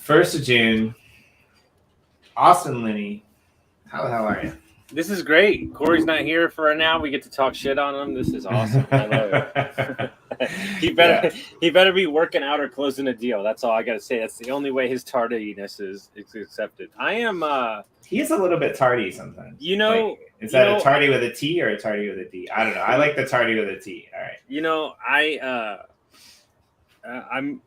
1st of June. Austin, Linney, how the hell are you? This is great. Corey's not here for now. We get to talk shit on him. This is awesome. I love it. he better be working out or closing a deal. That's all I got to say. That's the only way his tardiness is accepted. I am. He is a little bit tardy sometimes. You know, like, is that a tardy with a T or a tardy with a D? I don't know. I like the tardy with a T. All right. You know, I'm.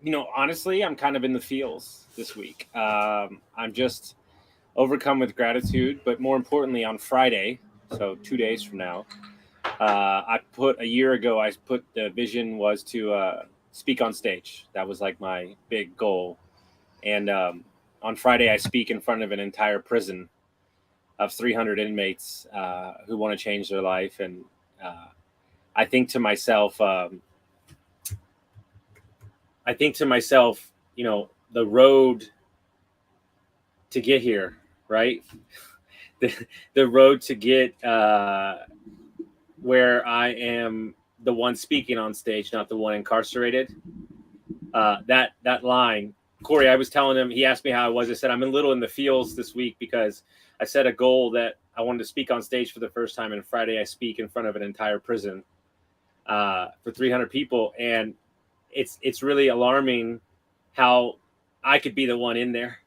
You know, honestly, I'm kind of in the feels this week. I'm just overcome with gratitude, but more importantly, on Friday, so 2 days from now, a year ago, I put the vision was to speak on stage. That was like my big goal. And on Friday, I speak in front of an entire prison of 300 inmates who want to change their life. And I think to myself, you know, the road to get here, right? The road to get where I am the one speaking on stage, not the one incarcerated. That line, Corey, I was telling him, he asked me how I was. I said, I'm a little in the feels this week because I set a goal that I wanted to speak on stage for the first time. And Friday I speak in front of an entire prison for 300 people. And it's really alarming how I could be the one in there.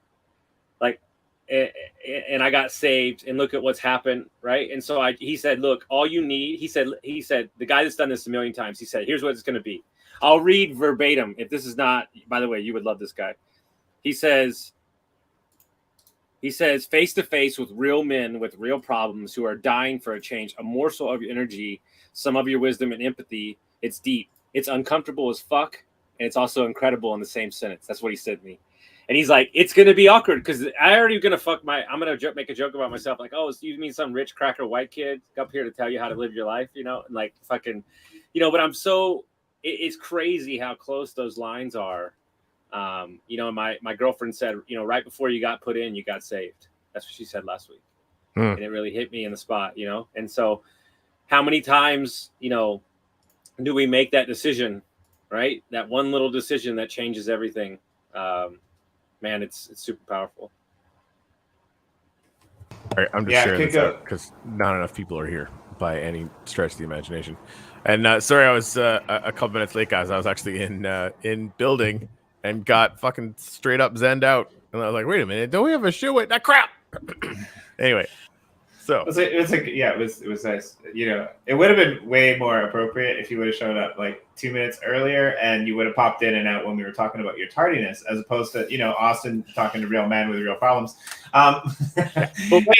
Like, and I got saved, and look at what's happened, right? And so he said, look, all you need, he said, the guy that's done this a million times, he said, here's what it's going to be. I'll read verbatim. If this is not, by the way, you would love this guy. He says, face to face with real men with real problems who are dying for a change, a morsel of your energy, some of your wisdom and empathy. It's deep. It's uncomfortable as fuck. And it's also incredible in the same sentence. That's what he said to me. And he's like, it's going to be awkward because I'm going to make a joke about myself. Like, oh, so you mean some rich cracker white kid up here to tell you how to live your life, you know? And like fucking, you know, but it's crazy how close those lines are. You know, my girlfriend said, you know, right before you got put in, you got saved. That's what she said last week. And it really hit me in the spot, you know? And so how many times, you know, do we make that decision, right? That one little decision that changes everything. Man, it's super powerful. All right, I'm just sharing this out because not enough people are here by any stretch of the imagination. And sorry, I was a couple minutes late, guys. I was actually in building and got fucking straight up zenned out. And I was like, wait a minute, don't we have a show? Wait, that crap. Anyway. So it was nice. You know, it would have been way more appropriate if you would have shown up like 2 minutes earlier and you would have popped in and out when we were talking about your tardiness, as opposed to, you know, Austin talking to real men with real problems. But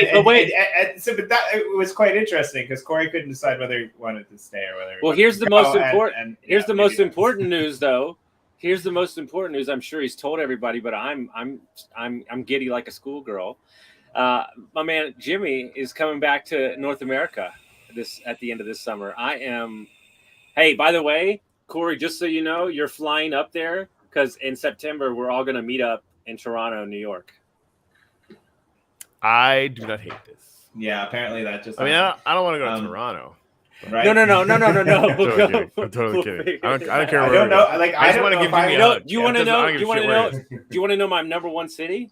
it was quite interesting because Corey couldn't decide whether he wanted to stay or whether. Well, here's the most important. Here's the most important news, though. Here's the most important news. I'm sure he's told everybody, but I'm giddy like a schoolgirl. My man Jimmy is coming back to North America at the end of this summer. I am. Hey, by the way, Corey, just so you know, you're flying up there because in September we're all going to meet up in Toronto, New York. I do not hate this. Yeah, apparently that just. I mean, I don't want to go to Toronto. Right? No. I'm totally kidding. I don't care. I don't know. Like, I just want to give Jimmy a hug. Do you want to know? Do you want to know my number one city?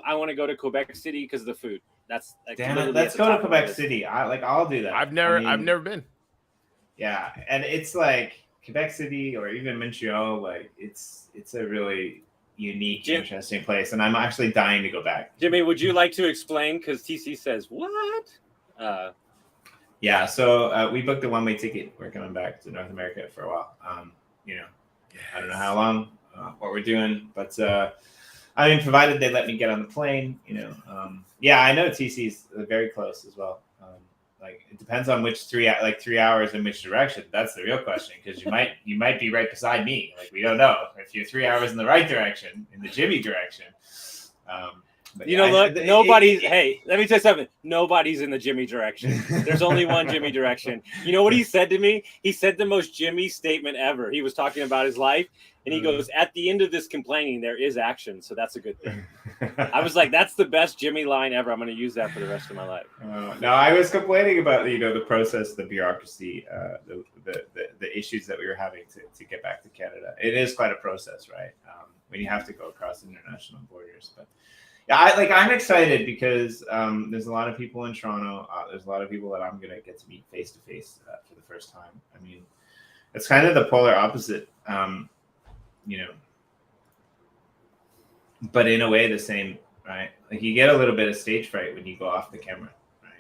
I want to go to Quebec City because of the food. That's like, damn it. Let's go to Quebec City. I'll do that. I've never been. Yeah, and it's like Quebec City or even Montreal. Like it's a really unique, interesting place, and I'm actually dying to go back. Jimmy, would you like to explain? Because TC says what? Yeah, so we booked a one-way ticket. We're coming back to North America for a while. You know, I don't know how long, what we're doing, but. I mean, provided they let me get on the plane, you know. Yeah, I know TC's very close as well. Like, it depends on which 3 hours in which direction. That's the real question, because you might be right beside me. Like, we don't know if you're 3 hours in the right direction, in the Jimmy direction. But you know, look, nobody's. Hey, let me tell you something. Nobody's in the Jimmy direction. There's only one Jimmy direction. You know what he said to me? He said the most Jimmy statement ever. He was talking about his life, and he goes, "At the end of this complaining, there is action, so that's a good thing." I was like, "That's the best Jimmy line ever. I'm going to use that for the rest of my life." No, I was complaining about the process, the bureaucracy, the issues that we were having to get back to Canada. It is quite a process, right? when you have to go across international borders. But yeah, I'm excited because there's a lot of people in Toronto. There's a lot of people that I'm gonna get to meet face to face for the first time. I mean, it's kind of the polar opposite, you know, but in a way the same, right? Like you get a little bit of stage fright when you go off the camera, right?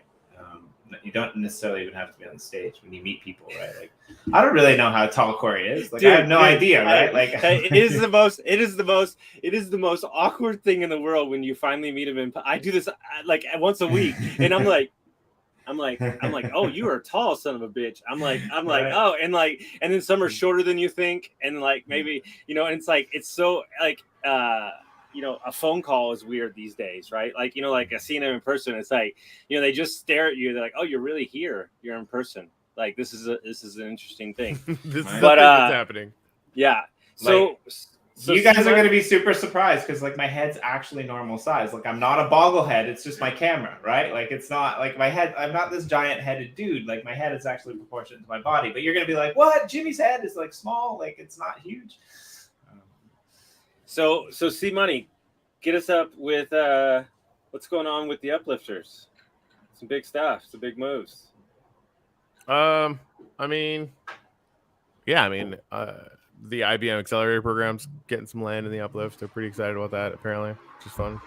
You don't necessarily even have to be on the stage when you meet people, right? Like I don't really know how tall Corey is. Like dude, I have no idea, right? Like it is the most awkward thing in the world when you finally meet him. I do this like once a week, and I'm like, oh, you are tall, son of a bitch. I'm like, right. Oh, and then some are shorter than you think, and like maybe and it's like it's so like a phone call is weird these days, right? Like like seeing them in person, it's like they just stare at you. They're like, oh, you're really here. You're in person. Like this is an interesting thing. This is what's happening. Yeah. So. So you guys are going to be super surprised because like my head's actually normal size. Like I'm not a bogglehead. It's just my camera, right? Like it's not like my head. I'm not this giant headed dude. Like my head is actually proportionate to my body. But you're going to be like, what? Jimmy's head is like small. Like it's not huge. So C Money, get us up with what's going on with the Uplifters. Some big stuff. Some big moves. I mean, the IBM Accelerator program's getting some land in the Uplift. They're pretty excited about that, apparently, which is fun.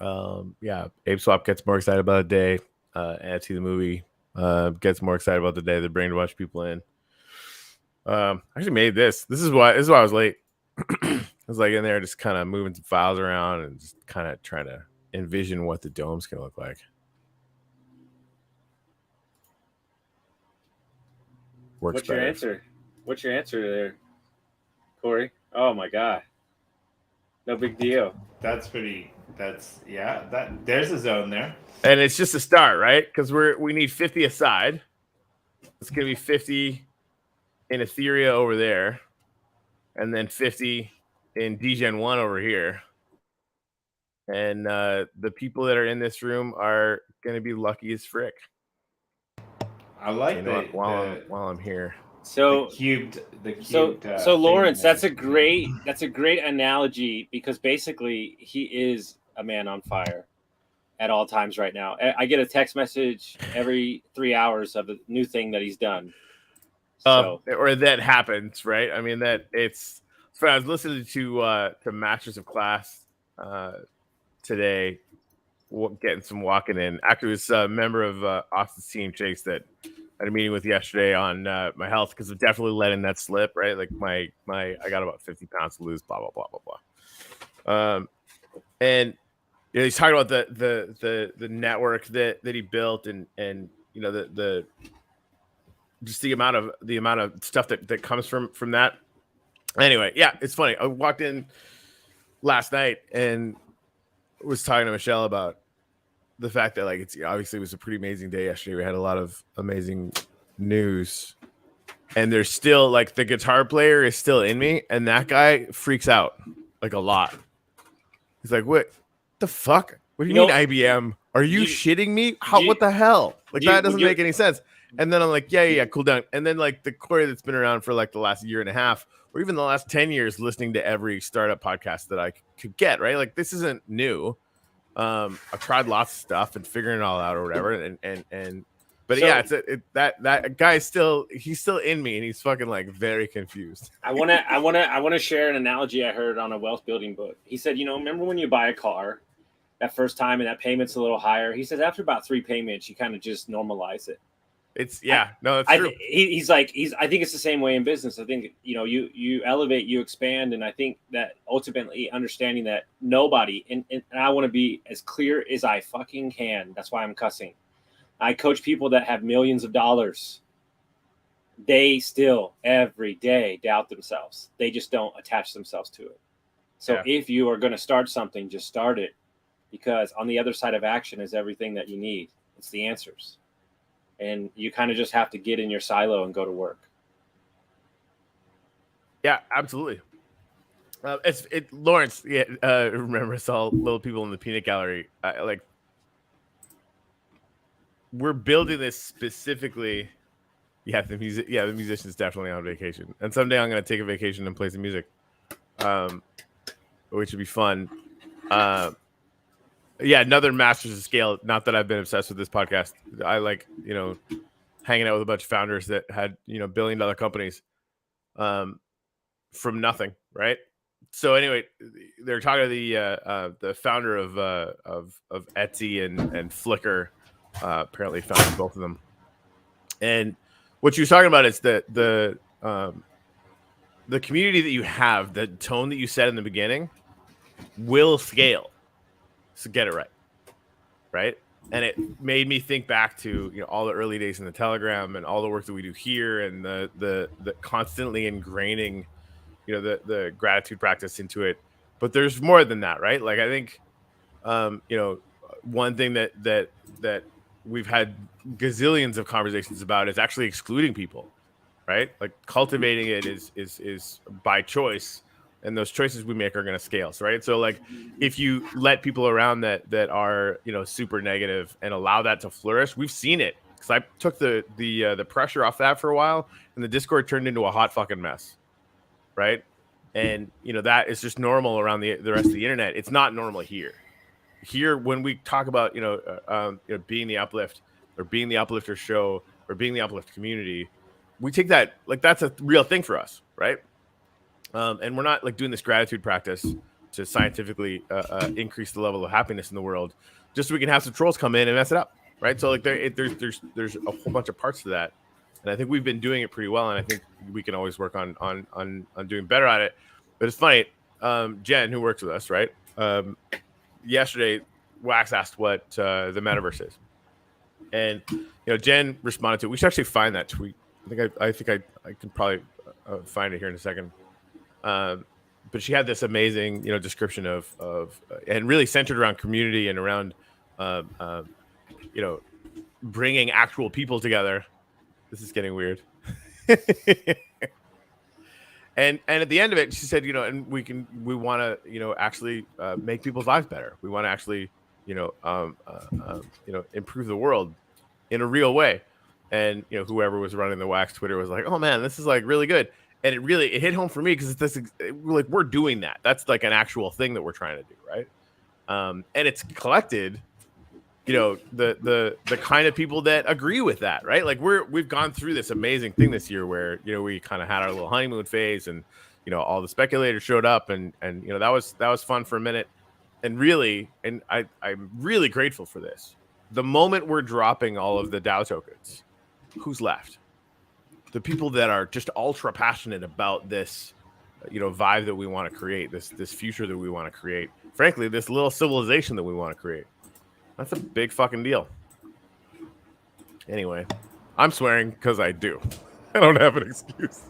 ApeSwap gets more excited about the day. NFT the movie gets more excited about the day. They're bringing a bunch of people in. I actually made this. This is why I was late. I was like in there just kind of moving some files around and just kind of trying to envision what the dome's going to look like. What's your answer? What's your answer there, Corey? Oh my God. No big deal. There's a zone there. And it's just a start, right? Because we need 50 aside. It's gonna be 50 in Ethereum over there, and then 50 in DGen 1 over here. And the people that are in this room are gonna be lucky as frick. I like that while I'm here. So the cubed. So Lawrence, that's a great analogy because basically he is a man on fire at all times right now. I get a text message every 3 hours of a new thing that he's done. So or that happens, right? I mean that it's. So I was listening to Masters of Class today, getting some walking in. Actually, it was a member of Austin's team, Chase, that I had a meeting with yesterday on my health because I'm definitely letting that slip, right? Like my I got about 50 pounds to lose, blah blah blah blah blah. And he's talking about the network that he built and the just the amount of stuff that comes from that. Anyway, yeah, it's funny. I walked in last night and was talking to Michelle about the fact that like it was a pretty amazing day yesterday. We had a lot of amazing news, and there's still like the guitar player is still in me, and that guy freaks out like a lot. He's like, "What the fuck? What do you mean IBM? Are you shitting me? What the hell? Like that doesn't make any sense." And then I'm like, yeah, cool down. And then like the Corey that's been around for like the last year and a half, or even the last 10 years, listening to every startup podcast that I could get, right? Like this isn't new. I've tried lots of stuff and figuring it all out or whatever. That guy he's still in me and he's fucking like very confused. I wanna share an analogy I heard on a wealth building book. He said, remember when you buy a car that first time and that payment's a little higher? He says after about 3 payments, you kind of just normalize it. It's that's true. I think it's the same way in business. I think you elevate, you expand, and I think that ultimately understanding that nobody and I want to be as clear as I fucking can. That's why I'm cussing. I coach people that have millions of dollars. They still every day doubt themselves. They just don't attach themselves to it. So if you are going to start something, just start it, because on the other side of action is everything that you need. It's the answers. And you kind of just have to get in your silo and go to work. Yeah, absolutely. Lawrence, remember, I saw little people in the peanut gallery. We're building this specifically. Yeah, the musician's definitely on vacation. And someday I'm going to take a vacation and play some music. which would be fun. Yeah, another Masters of Scale. Not that I've been obsessed with this podcast. I like, hanging out with a bunch of founders that had, $1 billion companies from nothing, right? So anyway, they're talking to the founder of Etsy and Flickr. Apparently founded both of them. And what she was talking about is the community that you have, the tone that you set in the beginning, will scale. So get it right? And it made me think back to all the early days in the Telegram and all the work that we do here, and the constantly ingraining the gratitude practice into it. But there's more than that, right? Like I think one thing that we've had gazillions of conversations about is actually excluding people, right? Like cultivating it is by choice, and those choices we make are going to scale. So, right. So like if you let people around that are, super negative and allow that to flourish, we've seen it. Cause I took the pressure off that for a while, and the Discord turned into a hot fucking mess. Right. And that is just normal around the rest of the internet. It's not normal here. Here, when we talk about, being the Uplift or being the Uplifter show or being the Uplift community, we take that like that's a real thing for us. Right. And we're not like doing this gratitude practice to scientifically increase the level of happiness in the world, just so we can have some trolls come in and mess it up, right? So like there's a whole bunch of parts to that, and I think we've been doing it pretty well, and I think we can always work on doing better at it. But it's funny, Jen, who works with us, right? Yesterday, Wax asked what the metaverse is, and Jen responded to it. We should actually find that tweet. I think I can probably find it here in a second. But she had this amazing, description of and really centered around community and around, bringing actual people together. This is getting weird. and at the end of it, she said, and we want to, actually make people's lives better. We want to actually, improve the world in a real way. And whoever was running the Wax Twitter was like, oh man, this is like really good. And it hit home for me because we're doing that. That's like an actual thing that we're trying to do, right? And it's collected, the kind of people that agree with that, right? Like we've gone through this amazing thing this year where we kind of had our little honeymoon phase, and all the speculators showed up, and that was fun for a minute, and really, and I'm really grateful for this. The moment we're dropping all of the DAO tokens, who's left? The people that are just ultra passionate about this, vibe that we want to create, this future that we want to create. Frankly, this little civilization that we want to create. That's a big fucking deal. Anyway, I'm swearing because I do. I don't have an excuse.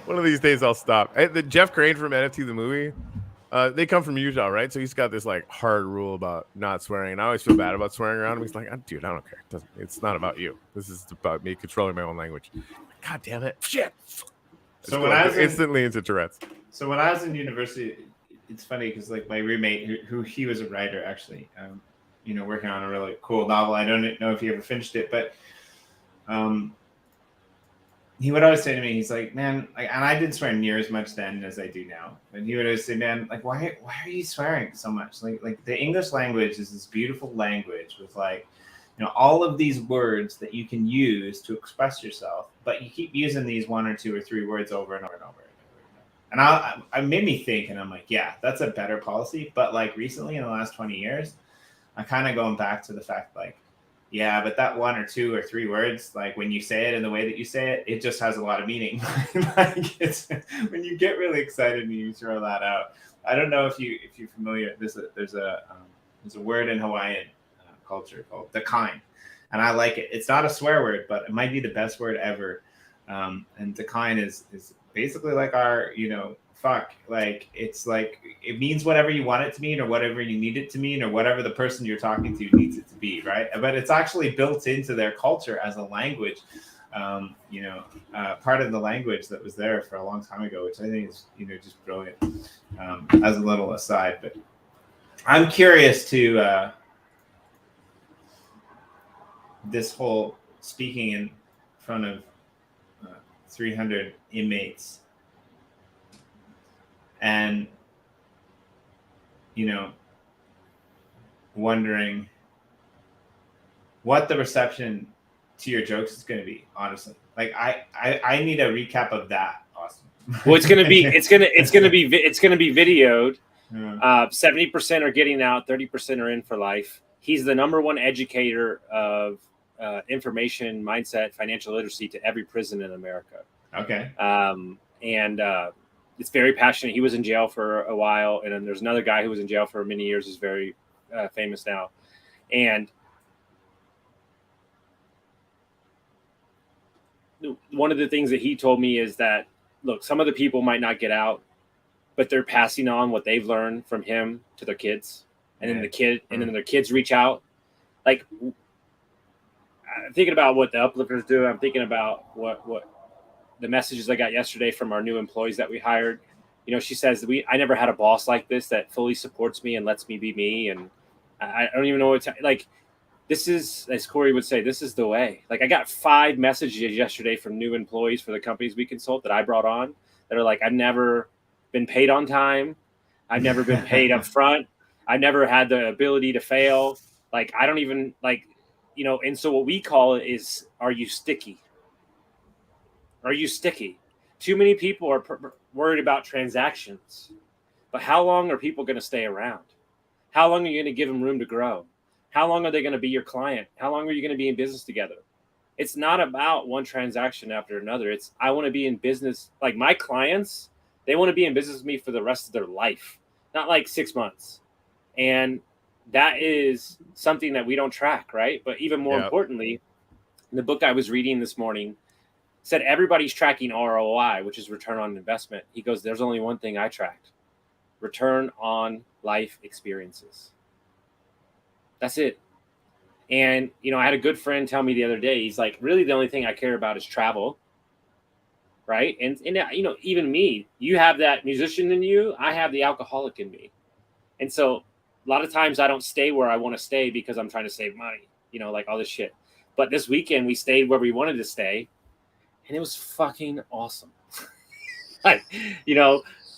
One of these days I'll stop. The Jeff Crane from NFT the movie, they come from Utah, right? So he's got this like hard rule about not swearing, and I always feel bad about swearing around him. He's like, dude, I don't care. It's not about you. This is about me controlling my own language. God damn it. Shit. So when I was instantly into Tourette's. So when I was in university, it's funny because like my roommate, who he was a writer actually, working on a really cool novel. I don't know if he ever finished it, but he would always say to me, he's like, man, like, and I didn't swear near as much then as I do now. And he would always say, man, like, why are you swearing so much? Like the English language is this beautiful language with like, all of these words that you can use to express yourself, but you keep using these 1 or 2 or 3 words over and over and over. And I made me think, and I'm like, yeah, that's a better policy. But like recently in the last 20 years, I'm kind of going back to the fact like, yeah, but that 1 or 2 or 3 words, like when you say it in the way that you say it, it just has a lot of meaning. Like it's when you get really excited and you throw that out. I don't know if you're familiar. There's a word in Hawaiian culture called the kind, and I like it. It's not a swear word, but it might be the best word ever. And the kind is basically like our fuck. Like it's like it means whatever you want it to mean, or whatever you need it to mean, or whatever the person you're talking to needs it to be, right? But it's actually built into their culture as a language. Part of the language that was there for a long time ago, which I think is just brilliant. As a little aside, but I'm curious to this whole speaking in front of 300 inmates and wondering what the reception to your jokes is going to be. Honestly, like I need a recap of that. Awesome. Well, it's gonna be videoed. Yeah. 70% are getting out, 30% are in for life. He's the #1 educator of information, mindset, financial literacy to every prison in America. Okay. And it's very passionate. He was in jail for a while, and then there's another guy who was in jail for many years, is very famous now. And one of the things that he told me is that, look, some of the people might not get out, but they're passing on what they've learned from him to their kids, and then then their kids reach out. Like, I'm thinking about what the Uplifters do. I'm thinking about what the messages I got yesterday from our new employees that we hired. She says I never had a boss like this that fully supports me and lets me be me, and I don't even know what to, like. This is, as Corey would say, this is the way. Like, I got 5 messages yesterday from new employees for the companies we consult that I brought on that are like, I've never been paid on time. I've never been paid up front. I've never had the ability to fail. Like, I don't even and so what we call it is, are you sticky? Are you sticky? Too many people are worried about transactions, but how long are people going to stay around? How long are you going to give them room to grow? How long are they going to be your client? How long are you going to be in business together? It's not about one transaction after another. It's, I want to be in business. Like, my clients, they want to be in business with me for the rest of their life, not like 6 months. And that is something that we don't track, right? But even more importantly, the book I was reading this morning said everybody's tracking ROI, which is return on investment. He goes, there's only one thing I tracked: return on life experiences. That's it. And, I had a good friend tell me the other day, he's like, really the only thing I care about is travel. Right. And even me, you have that musician in you. I have the alcoholic in me. And so a lot of times I don't stay where I want to stay because I'm trying to save money, like all this shit. But this weekend we stayed where we wanted to stay, and it was fucking awesome. Like,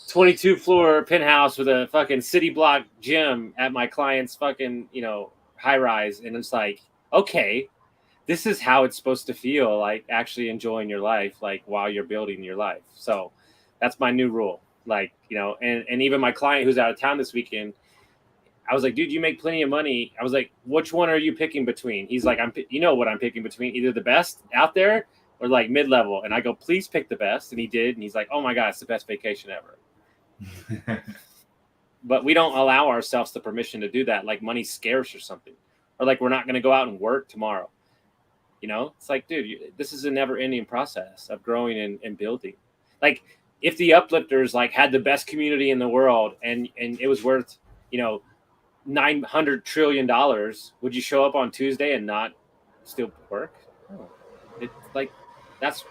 22 floor penthouse with a fucking city block gym at my client's fucking, high rise. And it's like, okay, this is how it's supposed to feel, like actually enjoying your life, like while you're building your life. So that's my new rule. Like, and even my client who's out of town this weekend, I was like, dude, you make plenty of money. I was like, which one are you picking between? He's like, what I'm picking between, either the best out there or like mid-level. And I go, please pick the best. And he did. And he's like, oh my God, it's the best vacation ever. But we don't allow ourselves the permission to do that, like money's scarce or something, or like we're not going to go out and work tomorrow. It's like, dude, this is a never-ending process of growing and building. Like, if the Uplifters like had the best community in the world and it was worth $900 trillion, would you show up on Tuesday and not still work? No. It's like,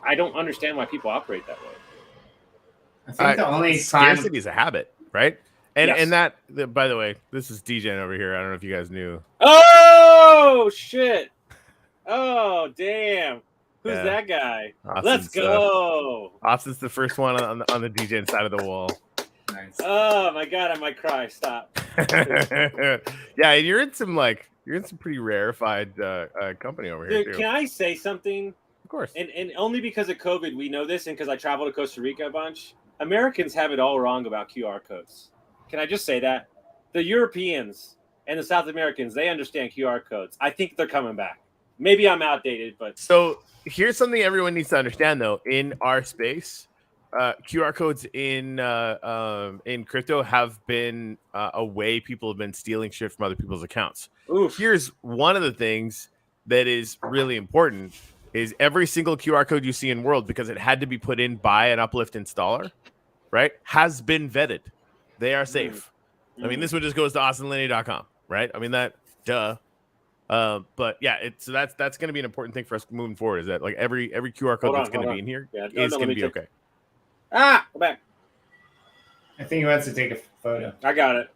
I don't understand why people operate that way. I think the only scarcity is a habit, right? And Yes. and that, by the way, this is DJ over here. I don't know if you guys knew. Oh shit! Oh damn! Who's that guy? Let's go. Austin's the first one on the DJ side of the wall. Nice. Oh my God! I might cry. Stop. Yeah, and you're in some pretty rarefied company over here. Dude, too. can I say something? Of course. And only because of COVID we know this, and because I travel to Costa Rica a bunch. Americans have it all wrong about QR codes. Can I just say that? The Europeans and the South Americans, they understand QR codes. I think they're coming back. Maybe I'm outdated, but... So here's something everyone needs to understand, though. In our space, QR codes in crypto have been a way people have been stealing shit from other people's accounts. Oof. Here's one of the things that is really important is every single QR code you see in world, because it had to be put in by an Uplift installer, right, has been vetted. They are safe. I mean, this one just goes to austinlinney.com, right? I mean, that, duh. But yeah, so that's going to be an important thing for us moving forward, is that like every QR code that's going to be in here is going to be okay. Go back. I think he wants to take a photo. I got it.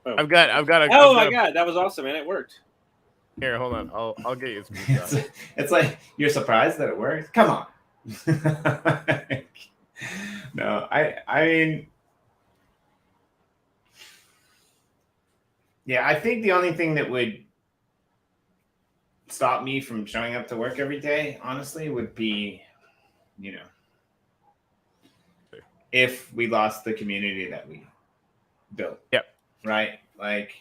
Oh. I've got Oh my God, that was awesome, man! It worked. Here, hold on. I'll get you some. It's like you're surprised that it worked. Come on. No, I mean, Yeah, I think the only thing that would stop me from showing up to work every day, honestly, would be, you know, if we lost the community that we built. Yep. Right? Like,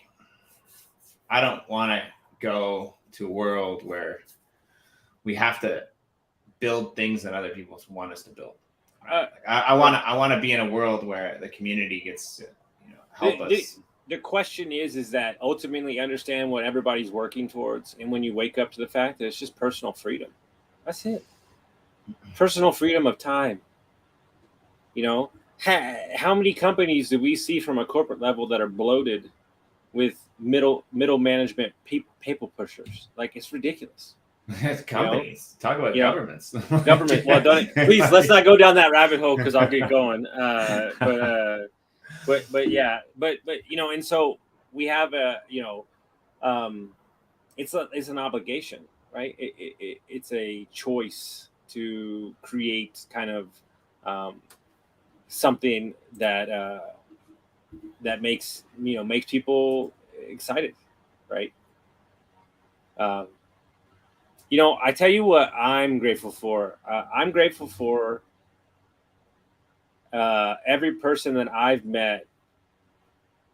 I don't want to go to a world where we have to build things that other people want us to build. I want to be in a world where the community gets to, you know, help us. The question is that ultimately understand what everybody's working towards, and when you wake up to the fact that it's just personal freedom, that's it. Personal freedom of time. You know, how many companies do we see from a corporate level that are bloated with middle management people pushers? Like, it's ridiculous. Companies, talk about governments. Government. Well, please, let's not go down that rabbit hole because I'll get going. But yeah, but you know, and so we have a, you know, it's an obligation, right? It's a choice to create kind of something that that makes people excited, right? You know, I tell you what I'm grateful for. I'm grateful for every person that I've met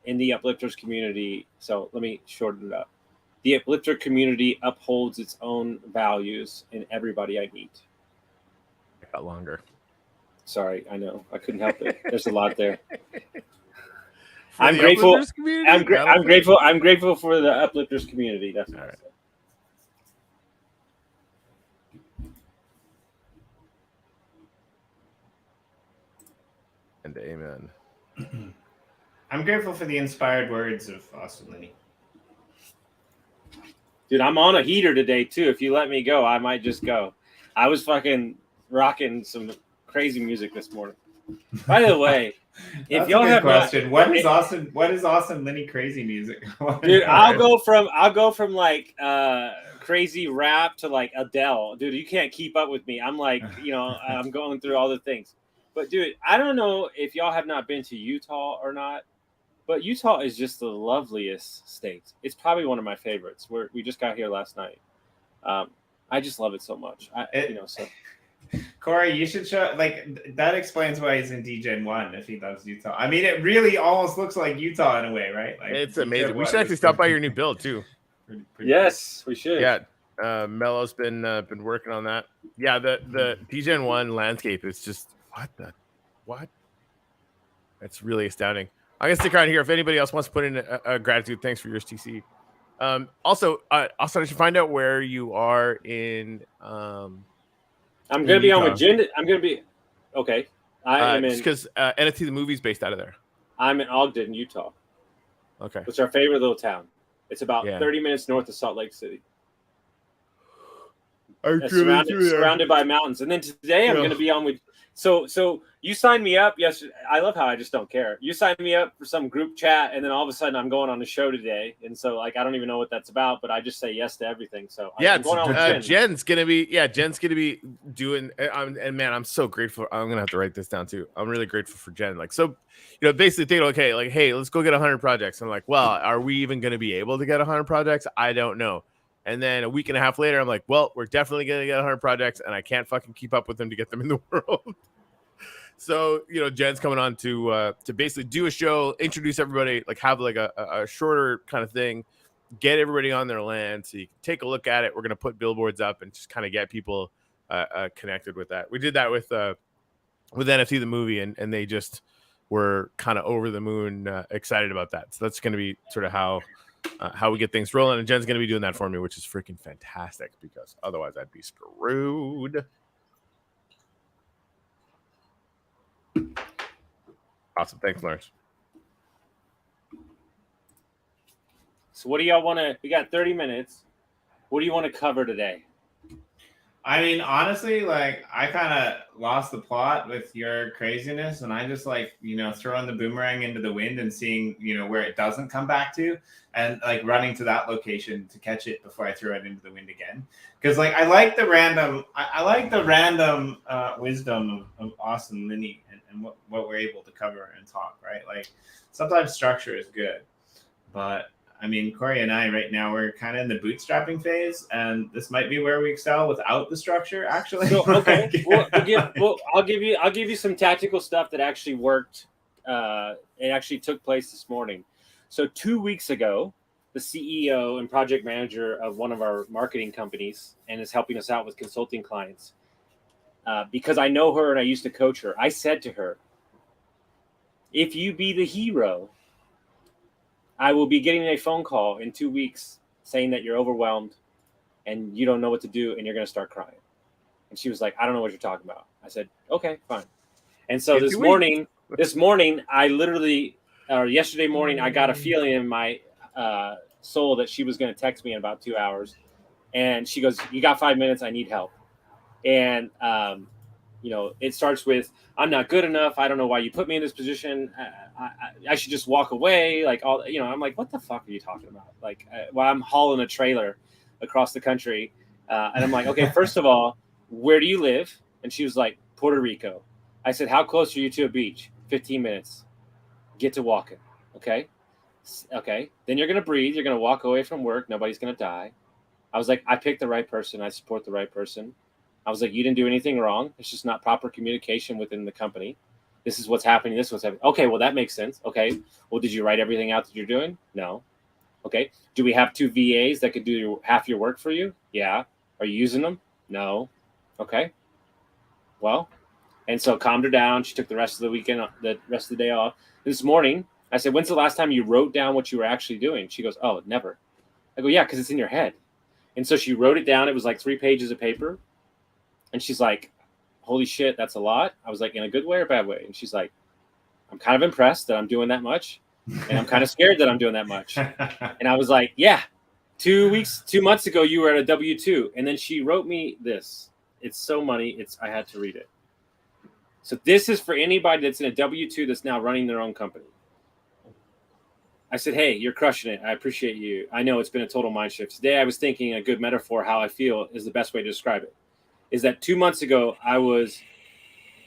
in the Uplifters community. So let me shorten it up. The Uplifter community upholds its own values in everybody I meet. I got longer. Sorry, I know. I couldn't help it. There's a lot there. I'm grateful. I'm grateful. I'm grateful for the Uplifters community. That's all right. And amen. I'm grateful for the inspired words of Austin Linney. Dude, I'm on a heater today too. If you let me go, I might just go. I was fucking rocking some crazy music this morning. By the way, if y'all have question, what is Austin Linney crazy music? Dude, I'll go from like crazy rap to like Adele. Dude, you can't keep up with me. I'm like, you know, I'm going through all the things. But dude, I don't know if y'all have not been to Utah or not, but Utah is just the loveliest state. It's probably one of my favorites. We just got here last night. I just love it so much. Corey, you should show, like, that explains why he's in DGen1 if he loves Utah. I mean, it really almost looks like Utah in a way, right? Like, it's amazing. We should actually stop by your new build too. Yes, cool. We should. Yeah, Mello's been working on that. Yeah, the DGen1 landscape is just what? It's really astounding. I'm gonna stick around here if anybody else wants to put in a gratitude. Thanks for yours, TC. Also, I should find out where you are in. I'm gonna be on agenda. I'm gonna be okay. I am in because NFT the movie's based out of there. I'm in Ogden, Utah. Okay, it's our favorite little town. It's about 30 minutes north of Salt Lake City. Surrounded by mountains. And then today I'm going to be on with. So you signed me up yesterday. I love how I just don't care. You signed me up for some group chat, and then all of a sudden I'm going on a show today, and so like I don't even know what that's about, but I just say yes to everything. So yeah, Jen's gonna be doing. And man, I'm so grateful. I'm gonna have to write this down too. I'm really grateful for Jen. Like, so you know, basically thinking, okay, like, hey, let's go get 100 projects. I'm like, well, are we even gonna be able to get 100 projects? I don't know. And then a week and a half later, I'm like, well, we're definitely going to get 100 projects, and I can't fucking keep up with them to get them in the world. So, you know, Jen's coming on to basically do a show, introduce everybody, like have like a shorter kind of thing, get everybody on their land so you can take a look at it. We're going to put billboards up and just kind of get people connected with that. We did that with NFT the movie, and they just were kind of over the moon excited about that. So that's going to be sort of how we get things rolling, and Jen's going to be doing that for me, which is freaking fantastic because otherwise I'd be screwed. Awesome. Thanks, Lawrence. So what do y'all want to, we got 30 minutes. What do you want to cover today? I mean, honestly, like, I kind of lost the plot with your craziness, and I just, like, you know, throwing the boomerang into the wind and seeing, you know, where it doesn't come back to, and, like, running to that location to catch it before I throw it into the wind again. Because, like, I like the random, wisdom of Austin Linney and what we're able to cover and talk, right? Like, sometimes structure is good, but I mean, Corey and I right now, we're kind of in the bootstrapping phase, and this might be where we excel without the structure, actually. So, okay, I'll give you some tactical stuff that actually worked. It actually took place this morning. So 2 weeks ago, the CEO and project manager of one of our marketing companies and is helping us out with consulting clients. Because I know her and I used to coach her, I said to her, if you be the hero, I will be getting a phone call in 2 weeks saying that you're overwhelmed and you don't know what to do and you're going to start crying. And she was like, I don't know what you're talking about. I said, okay, fine. And so this morning, I literally, or yesterday morning, I got a feeling in my soul that she was going to text me in about 2 hours. And she goes, you got 5 minutes. I need help. And, you know, it starts with, I'm not good enough. I don't know why you put me in this position. I should just walk away. Like, all, you know, I'm like, what the fuck are you talking about? Like, well, I'm hauling a trailer across the country. And I'm like, okay, first of all, where do you live? And she was like, Puerto Rico. I said, how close are you to a beach? 15 minutes. Get to walking. Okay. Okay. Then you're going to breathe. You're going to walk away from work. Nobody's going to die. I was like, I picked the right person. I support the right person. I was like, you didn't do anything wrong. It's just not proper communication within the company. This is what's happening. This is what's happening. Okay, well, that makes sense. Okay. Well, did you write everything out that you're doing? No. Okay. Do we have 2 VAs that could do half your work for you? Yeah. Are you using them? No. Okay. Well, and so calmed her down. She took the rest of the weekend, the rest of the day off. This morning, I said, when's the last time you wrote down what you were actually doing? She goes, oh, never. I go, yeah, because it's in your head. And so she wrote it down. It was like 3 pages of paper. And she's like, holy shit, that's a lot. I was like, in a good way or bad way? And she's like, I'm kind of impressed that I'm doing that much. And I'm kind of scared that I'm doing that much. And I was like, yeah, 2 months ago, you were at a W-2. And then she wrote me this. It's so money. I had to read it. So this is for anybody that's in a W-2 that's now running their own company. I said, hey, you're crushing it. I appreciate you. I know it's been a total mind shift. Today I was thinking a good metaphor, how I feel is the best way to describe it, is that 2 months ago I was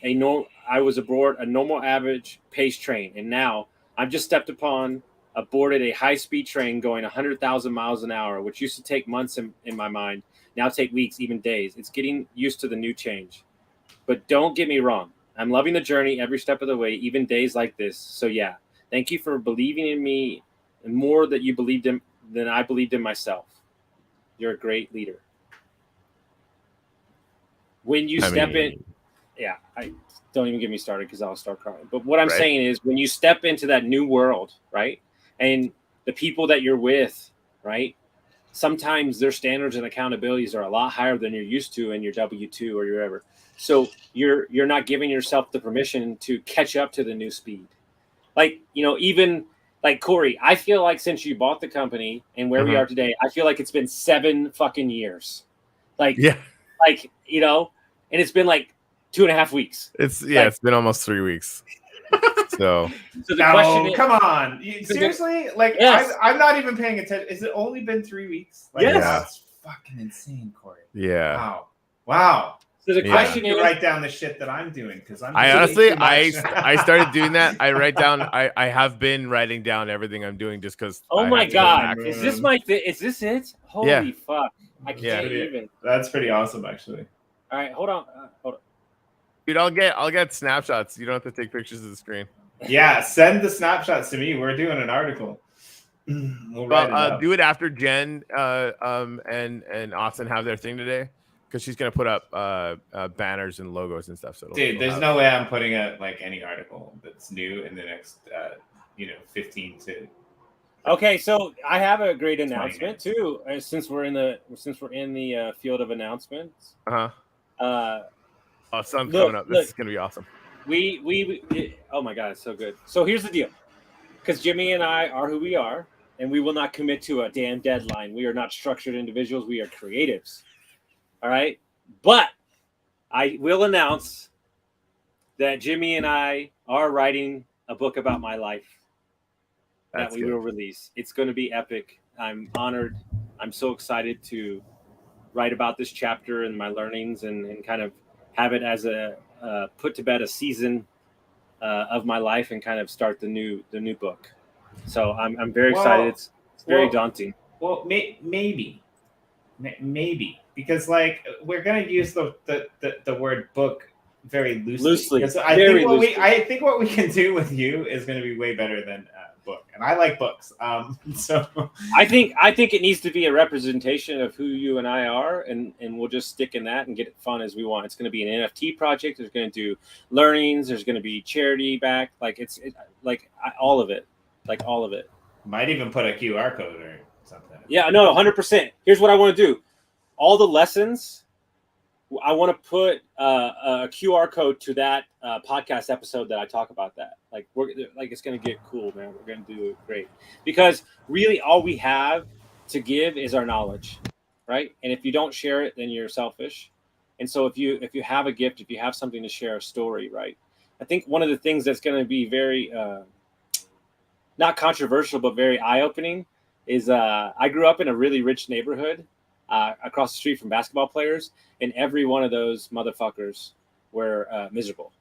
aboard a normal average pace train, and now I've just stepped aboarded a high-speed train going 100,000 miles an hour, which used to take months in my mind, now take weeks, even days. It's getting used to the new change. But don't get me wrong. I'm loving the journey every step of the way, even days like this. So yeah, thank you for believing in me and more that you believed in than I believed in myself. You're a great leader. When you step in, yeah, I don't even get me started because I'll start crying. But what I'm saying is when you step into that new world, right, and the people that you're with, right, sometimes their standards and accountabilities are a lot higher than you're used to in your W-2 or your ever. So you're not giving yourself the permission to catch up to the new speed. Like, you know, even like Corey, I feel like since you bought the company and where we are today, I feel like it's been 7 fucking years. Like, yeah, like, you know, and it's been like 2.5 weeks. It's been almost 3 weeks. So the question is, come on, seriously? Like, yes. I'm not even paying attention. Has it only been 3 weeks? Like, yes. That's fucking insane, Corey. Yeah. Wow. So the question is, write down the shit that I'm doing because I honestly I started doing that. I write down. I have been writing down everything I'm doing just because. Oh my god! Is this my thing? Is this it? Holy fuck! I can't even. That's pretty awesome, actually. All right, hold on. Dude, I'll get snapshots. You don't have to take pictures of the screen. Yeah, send the snapshots to me. We're doing an article. We'll do it after Jen and Austin have their thing today. Because she's gonna put up banners and logos and stuff. So dude, there's no way I'm putting up like any article that's new in the next 15 to. Okay, so I have a great announcement too. Since we're in the field of announcements. Sun's coming up. This is gonna be awesome. Oh my god, it's so good. So here's the deal, because Jimmy and I are who we are, and we will not commit to a damn deadline. We are not structured individuals. We are creatives. All right. But I will announce that Jimmy and I are writing a book about my life that we will release. It's going to be epic. I'm honored. I'm so excited to write about this chapter and my learnings and kind of have it as a put to bed a season of my life and kind of start the new book. So I'm very excited. It's very daunting. Well, maybe because like we're gonna use the word book very loosely. Because I think what we can do with you is going to be way better than book, and I like books. So I think it needs to be a representation of who you and I are, and we'll just stick in that and get it fun as we want. It's going to be an NFT project. There's going to do learnings. There's going to be charity back. Like all of it. Might even put a QR code or something. Yeah, no, 100%. Here's what I want to do. All the lessons, I want to put a QR code to that podcast episode that I talk about that. Like it's going to get cool, man. We're going to do it great because really all we have to give is our knowledge, right? And if you don't share it, then you're selfish. And so if you have a gift, if you have something to share, a story, right? I think one of the things that's going to be very not controversial but very eye-opening is I grew up in a really rich neighborhood across the street from basketball players, and every one of those motherfuckers were miserable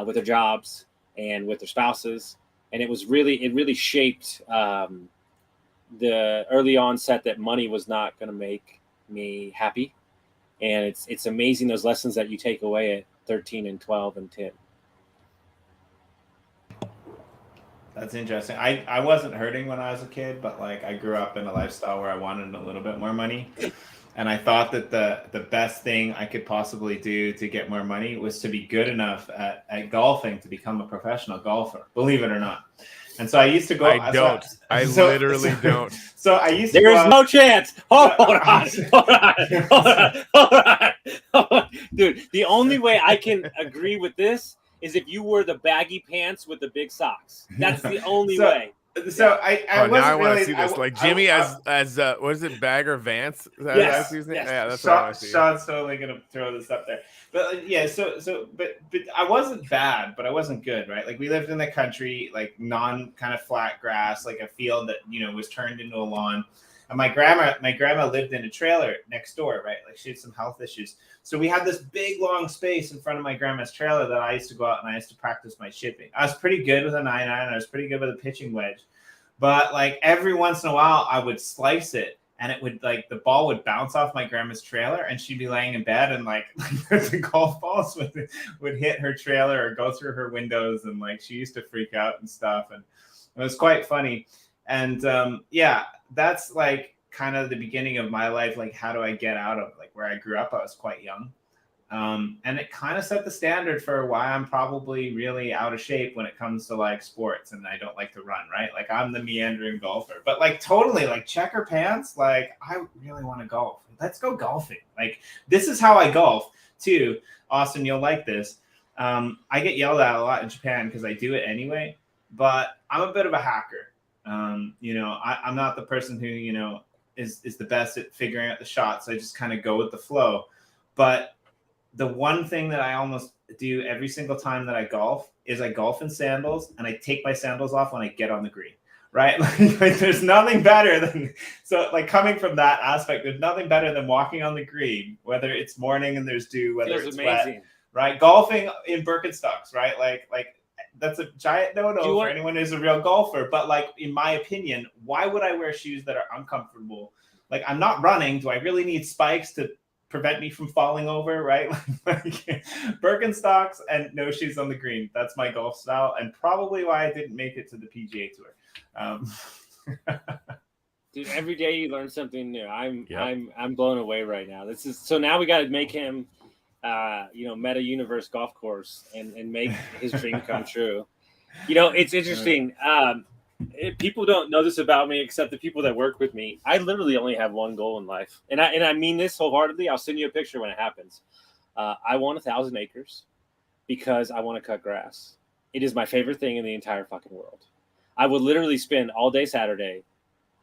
with their jobs and with their spouses, and it really shaped the early onset that money was not going to make me happy, and it's amazing those lessons that you take away at 13 and 12 and 10. That's interesting. I wasn't hurting when I was a kid, but like I grew up in a lifestyle where I wanted a little bit more money. And I thought that the best thing I could possibly do to get more money was to be good enough at golfing to become a professional golfer, believe it or not. And so I used to go. I literally don't. So I used to. There's no chance. Hold on. Dude, the only way I can agree with this is if you wore the baggy pants with the big socks. That's the only way. So I now I want to see really, this. Like Jimmy as what is it, Bagger Vance? Yes. Yeah, that's what I want to see. Sean's totally gonna throw this up there. But yeah, but I wasn't bad, but I wasn't good, right? Like we lived in the country, like non kind of flat grass, like a field that was turned into a lawn. And my grandma lived in a trailer next door, right? Like she had some health issues. So we had this big, long space in front of my grandma's trailer that I used to go out and I used to practice my chipping. I was pretty good with a 9-iron. I was pretty good with a pitching wedge. But like every once in a while, I would slice it and it would like the ball would bounce off my grandma's trailer and she'd be laying in bed and like the golf balls would hit her trailer or go through her windows. And like she used to freak out and stuff. And it was quite funny. And yeah, that's like kind of the beginning of my life. Like, how do I get out of like where I grew up? I was quite young. And it kind of set the standard for why I'm probably really out of shape when it comes to like sports and I don't like to run, right? Like I'm the meandering golfer, but like totally like checker pants. Like I really want to golf. Let's go golfing. Like this is how I golf too. Austin, you'll like this. I get yelled at a lot in Japan because I do it anyway, but I'm a bit of a hacker. I'm not the person who, is the best at figuring out the shots. I just kind of go with the flow. But the one thing that I almost do every single time that I golf is I golf in sandals and I take my sandals off when I get on the green, right? Like there's nothing better than, so like coming from that aspect, there's nothing better than walking on the green, whether it's morning and there's dew, whether it's amazing. Wet, right? Golfing in Birkenstocks, right? Like that's a giant no-no for anyone who's a real golfer. But like, in my opinion, why would I wear shoes that are uncomfortable? Like I'm not running. Do I really need spikes to prevent me from falling over, right? Like Birkenstocks and no shoes on the green. That's my golf style, and probably why I didn't make it to the PGA Tour. Dude, every day you learn something new. I'm blown away right now. So now we got to make him, meta universe golf course and make his dream come true. It's interesting. People don't know this about me except the people that work with me. I literally only have one goal in life. And I mean this wholeheartedly. I'll send you a picture when it happens. I want 1,000 acres because I want to cut grass. It is my favorite thing in the entire fucking world. I would literally spend all day Saturday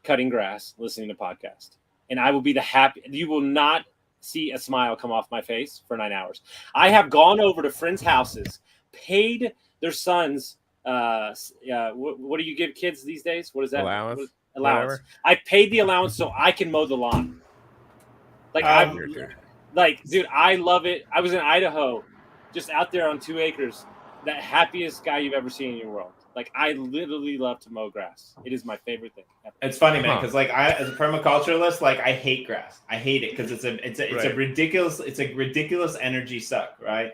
cutting grass, listening to podcasts. And I will be you will not see a smile come off my face for 9 hours. I have gone over to friends' houses, paid their sons what do you give kids these days? What is that? Allowance. Whatever. I paid the allowance so I can mow the lawn. Like dude, I love it. I was in Idaho, just out there on 2 acres, the happiest guy you've ever seen in your world. Like, I literally love to mow grass. It is my favorite thing ever. It's funny, man, because like I, as a permaculturalist, like I hate grass. I hate it because it's a ridiculous energy suck, right?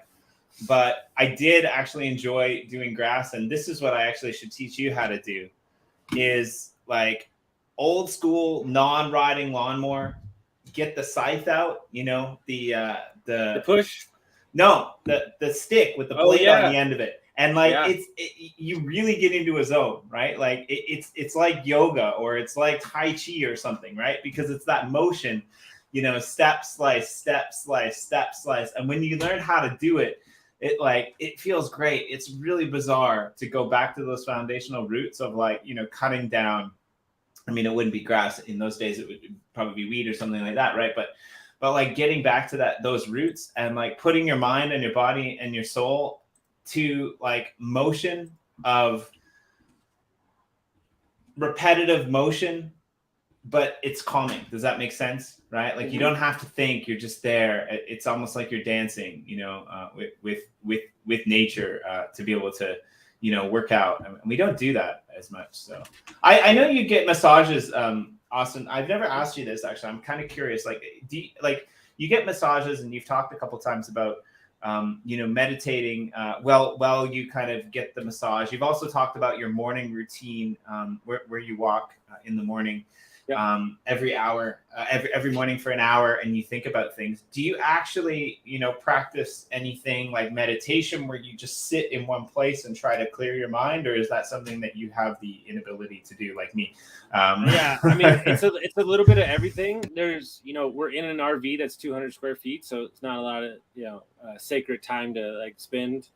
But I did actually enjoy doing grass, and this is what I actually should teach you how to do: is like old school non-riding lawnmower. Get the scythe out, you know, the push. No, the stick with the blade on the end of it. And like you really get into a zone, right? Like it's like yoga, or it's like Tai Chi or something, right? Because it's that motion, you know, step, slice, step, slice, step, slice. And when you learn how to do it, it feels great. It's really bizarre to go back to those foundational roots of like, you know, cutting down. I mean, it wouldn't be grass in those days. It would probably be weed or something like that, right? But like getting back to those roots and like putting your mind and your body and your soul to like motion of repetitive motion, but it's calming. Does that make sense? Right? Like you don't have to think, you're just there. It's almost like you're dancing, you know, with nature to be able to, you know, work out. And we don't do that as much. So I know you get massages, Austin. I've never asked you this actually. I'm kind of curious. Like, you get massages, and you've talked a couple times about, you know, meditating. Well, you kind of get the massage. You've also talked about your morning routine, where you walk in the morning, every hour, every morning for an hour, and you think about things. Do you actually, you know, practice anything like meditation where you just sit in one place and try to clear your mind, or is that something that you have the inability to do, like me? Yeah, I mean, it's a little bit of everything. There's, you know, we're in an RV that's 200 square feet, so it's not a lot of, you know, sacred time to like spend.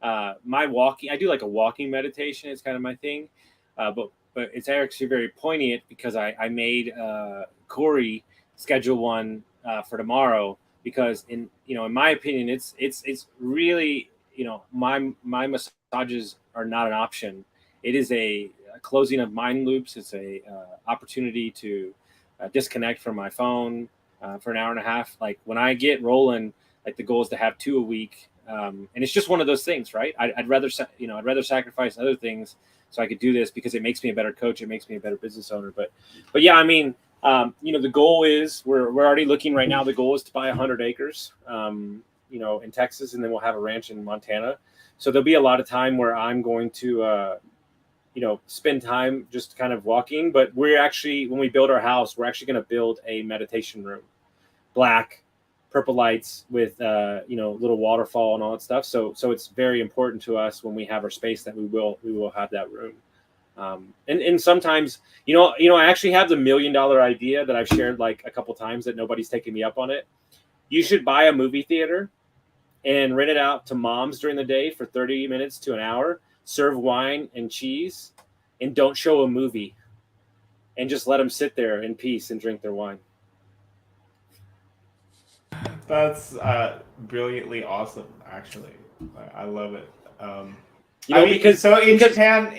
My walking, I do like a walking meditation. It's kind of my thing, but it's actually very poignant because I made Corey schedule one for tomorrow, because in my opinion, it's really, you know, my massages are not an option. It is a closing of mind loops. It's a opportunity to disconnect from my phone for an hour and a half. Like when I get rolling, like the goal is to have 2 a week, and it's just one of those things, right? I'd rather sacrifice other things so I could do this because it makes me a better coach. It makes me a better business owner. But yeah, I mean, you know, the goal is we're already looking right now. The goal is to buy 100 acres, you know, in Texas, and then we'll have a ranch in Montana. So there'll be a lot of time where I'm going to, you know, spend time just kind of walking. But we're actually, when we build our house, we're actually going to build a meditation room, black, purple lights with, you know, little waterfall and all that stuff. So it's very important to us when we have our space that we will have that room. And sometimes, you know, I actually have the $1 million idea that I've shared like a couple times that nobody's taken me up on it. You should buy a movie theater and rent it out to moms during the day for 30 minutes to an hour, serve wine and cheese, and don't show a movie, and just let them sit there in peace and drink their wine. That's brilliantly awesome, actually. I love it. You know, because Japan,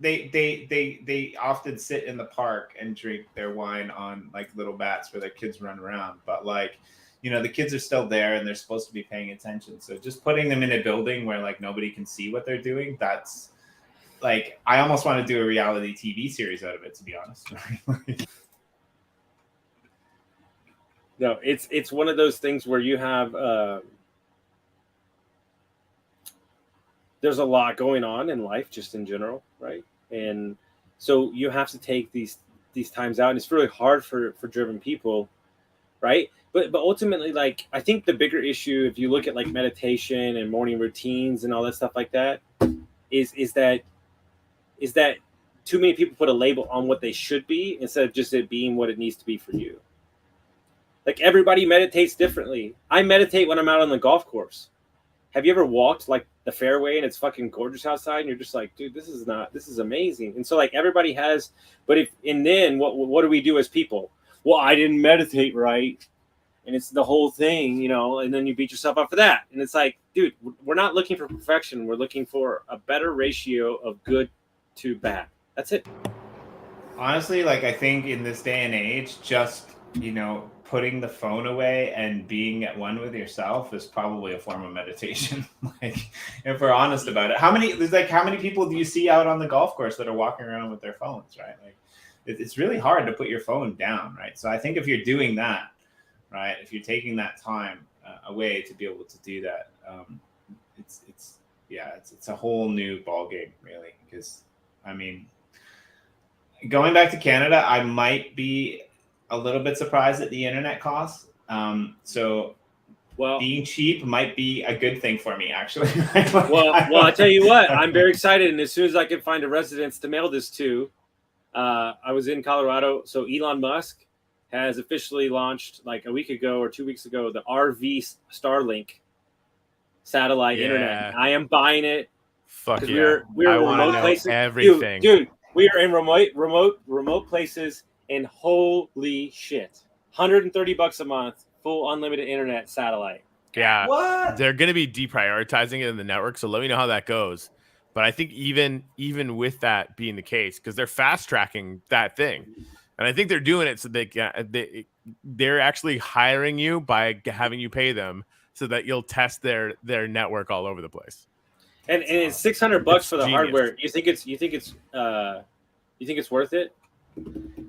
they often sit in the park and drink their wine on like little mats where their kids run around. But like, you know, the kids are still there and they're supposed to be paying attention. So just putting them in a building where like nobody can see what they're doing, that's like, I almost want to do a reality TV series out of it, to be honest. No, it's one of those things where you have there's a lot going on in life just in general, right? And so you have to take these times out, and it's really hard for driven people, right? But ultimately, like, I think the bigger issue, if you look at like meditation and morning routines and all that stuff like that, is that too many people put a label on what they should be instead of just it being what it needs to be for you. Like, everybody meditates differently. I meditate when I'm out on the golf course. Have you ever walked like the fairway and it's fucking gorgeous outside and you're just like, dude, this is amazing. And so like everybody has, but then what do we do as people? Well, I didn't meditate right. And it's the whole thing, you know, and then you beat yourself up for that. And it's like, dude, we're not looking for perfection. We're looking for a better ratio of good to bad. That's it. Honestly, like, I think in this day and age, just, you know, putting the phone away and being at one with yourself is probably a form of meditation. Like, if we're honest about it, how many people do you see out on the golf course that are walking around with their phones, right? Like, it's really hard to put your phone down, right? So I think if you're doing that, right, if you're taking that time away to be able to do that, it's a whole new ball game, really. Because I mean, going back to Canada, I might be a little bit surprised at the internet costs. So being cheap might be a good thing for me, actually. well, I tell you what, I'm very excited, and as soon as I can find a residence to mail this to, I was in Colorado. So Elon Musk has officially launched like a week ago or 2 weeks ago the RV Starlink satellite internet. I am buying it. Fuck yeah! We're in remote places. Everything, dude. We are in remote places, and holy shit, $130 a month, full unlimited internet satellite. Yeah, what? They're going to be deprioritizing it in the network, so let me know how that goes. But I think even with that being the case, because they're fast tracking that thing, and I think they're doing it so they're actually hiring you by having you pay them so that you'll test their network all over the place. And it's $600 for the hardware. You think it's worth it?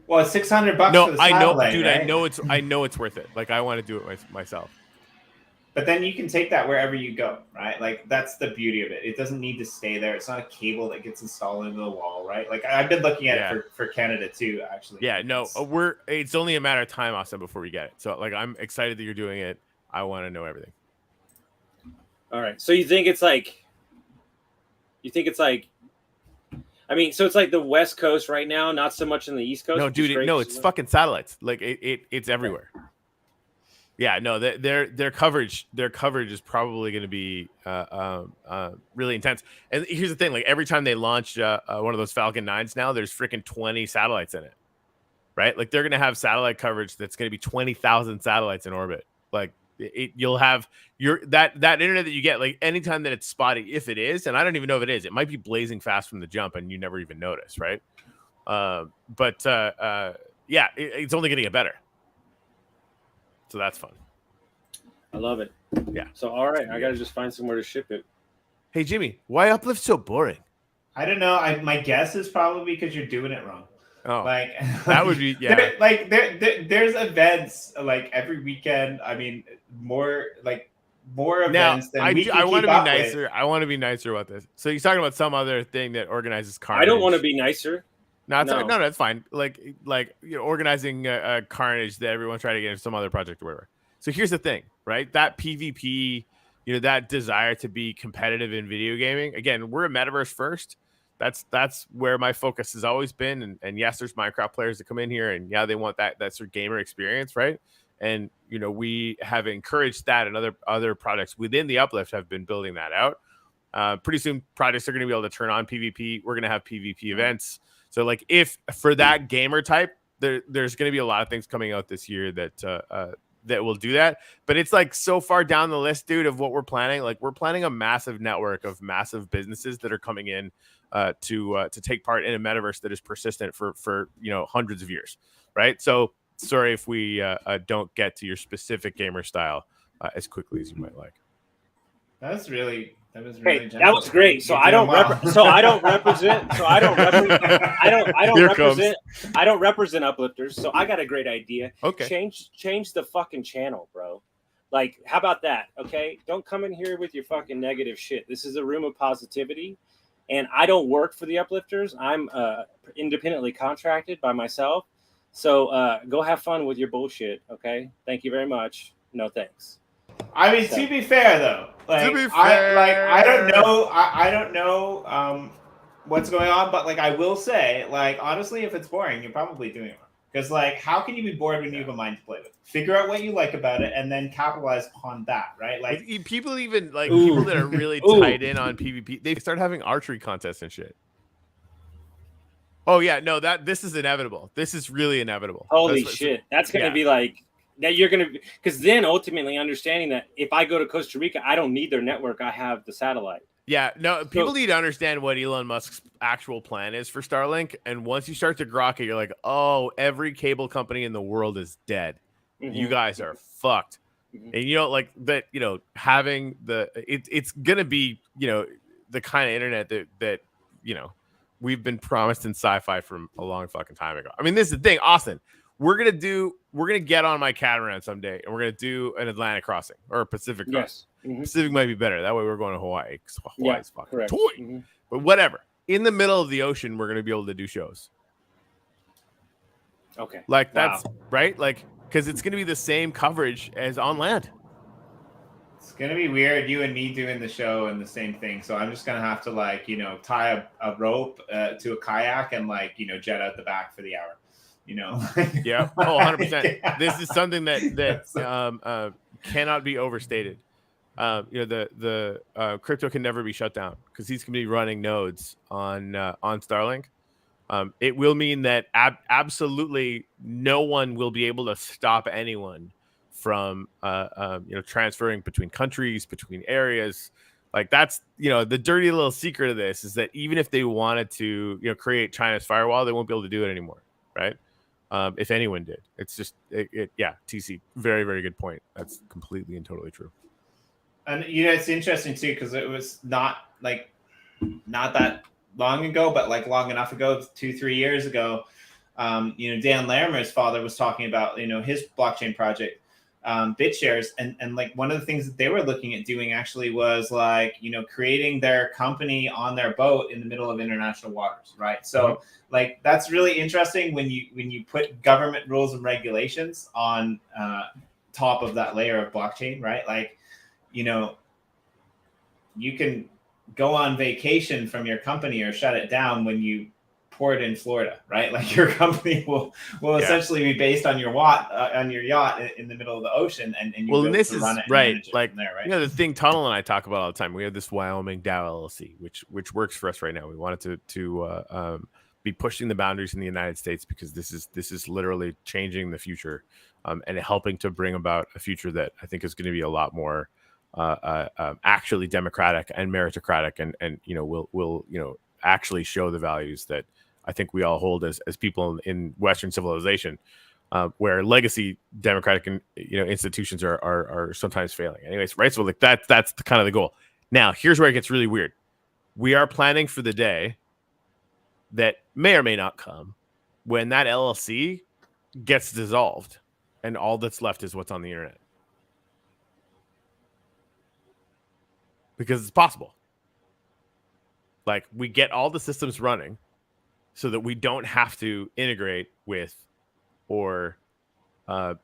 Well, it's $600 no, for the I know, satellite, dude. right? I know it's worth it. Like, I want to do it myself. But then you can take that wherever you go, right? Like, that's the beauty of it. It doesn't need to stay there. It's not a cable that gets installed into the wall, right? Like, I've been looking at it for Canada too, actually. Yeah, no, it's only a matter of time, Austin, before we get it. So, like, I'm excited that you're doing it. I want to know everything. All right. So you think it's like, I mean, so it's like the West Coast right now, not so much in the East Coast. No, dude, it's fucking satellites. Like, it's everywhere. Yeah, no, their coverage is probably going to be really intense. And here's the thing: like, every time they launch one of those Falcon 9s now, there's freaking 20 satellites in it, right? Like, they're going to have satellite coverage that's going to be 20,000 satellites in orbit. Like, you'll have that internet that you get, like, anytime that it's spotty, if it is, and I don't even know if it is, it might be blazing fast from the jump and you never even notice, right? Yeah, it's only going to get better. So that's fun. I love it. Yeah. So, all right, I got to just find somewhere to ship it. Hey, Jimmy, why Uplift so boring? I don't know. My guess is probably because you're doing it wrong. Oh, like that would be, yeah. There's events like every weekend. I mean, more events than we can I want to be keep up nicer. with. I want to be nicer about this. So you're talking about some other thing that organizes carnage. I don't want to be nicer. No, that's fine. Like organizing carnage that everyone's trying to get into some other project or whatever. So here's the thing, right? That PvP, that desire to be competitive in video gaming. Again, we're a metaverse first. That's where my focus has always been. And yes, there's Minecraft players that come in here, and yeah, they want that sort of gamer experience, right? And we have encouraged that, and other products within the Uplift have been building that out. Pretty soon, projects are going to be able to turn on PvP. We're going to have PvP events. So, like, if for that gamer type, there's going to be a lot of things coming out this year that will do that. But it's like so far down the list, dude, of what we're planning. Like, we're planning a massive network of massive businesses that are coming in to take part in a metaverse that is persistent for hundreds of years, right? So sorry if we don't get to your specific gamer style as quickly as you might like. That was really Hey, that was great. So I don't represent Uplifters. So I got a great idea. Okay. Change the fucking channel, bro. Like, how about that? Okay. Don't come in here with your fucking negative shit. This is a room of positivity. And I don't work for the Uplifters. I'm independently contracted by myself. So go have fun with your bullshit. Okay. Thank you very much. No thanks. I mean, to be fair though, I don't know what's going on, but like, I will say, like, honestly, if it's boring, you're probably doing it wrong. Because, like, how can you be bored when you have a mind to play with? Figure out what you like about it and then capitalize upon that, right? Like, people even like people that are really tied in on PvP, they start having archery contests and shit. Oh yeah, no, this is inevitable. This is really inevitable. Holy shit, that's gonna be like. That you're going to, because then ultimately understanding that if I go to Costa Rica, I don't need their network. I have the satellite. Yeah, no, people need to understand what Elon Musk's actual plan is for Starlink. And once you start to grok it, you're like, oh, every cable company in the world is dead. you guys are fucked. And like that, having it's gonna be, the kind of internet that we've been promised in sci-fi from a long fucking time ago. I mean, this is the thing, Austin. We're gonna get on my catamaran someday, and we're gonna do an Atlantic crossing or a Pacific crossing. Pacific might be better. That way, we're going to Hawaii because Hawaii's fucking toy. But whatever. In the middle of the ocean, we're gonna be able to do shows. Okay. Like that's right. Like because it's gonna be the same coverage as on land. It's gonna be weird, you and me doing the show and the same thing. So I'm just gonna have to tie a rope to a kayak and jet out the back for the hour. Yeah. Oh, 100%. This is something that cannot be overstated. The crypto can never be shut down because he's gonna be running nodes on Starlink. It will mean that absolutely no one will be able to stop anyone from transferring between countries, between areas. Like that's the dirty little secret of this is that even if they wanted to create China's firewall, they won't be able to do it anymore, right? If anyone did. It's just TC, very, very good point. That's completely and totally true. And it's interesting too because it was not that long ago, but long enough ago, 2-3 years ago. Dan Larimer's father was talking about his blockchain project, BitShares, and one of the things that they were looking at doing actually was creating their company on their boat in the middle of international waters, right? So that's really interesting when you put government rules and regulations on top of that layer of blockchain, right? You can go on vacation from your company or shut it down when you port in Florida, right? Your company will essentially be based on your yacht in the middle of the ocean, and you will run it and manage it from there, right? The thing Tunnel and I talk about all the time. We have this Wyoming DAO LLC, which works for us right now. We wanted to be pushing the boundaries in the United States because this is literally changing the future, and helping to bring about a future that I think is going to be a lot more actually democratic and meritocratic, and will actually show the values that I think we all hold as people in Western civilization, where legacy democratic institutions are sometimes failing. Anyways, right? So that's the kind of the goal. Now, here's where it gets really weird. We are planning for the day that may or may not come when that LLC gets dissolved and all that's left is what's on the internet. Because it's possible. We get all the systems running so that we don't have to integrate with or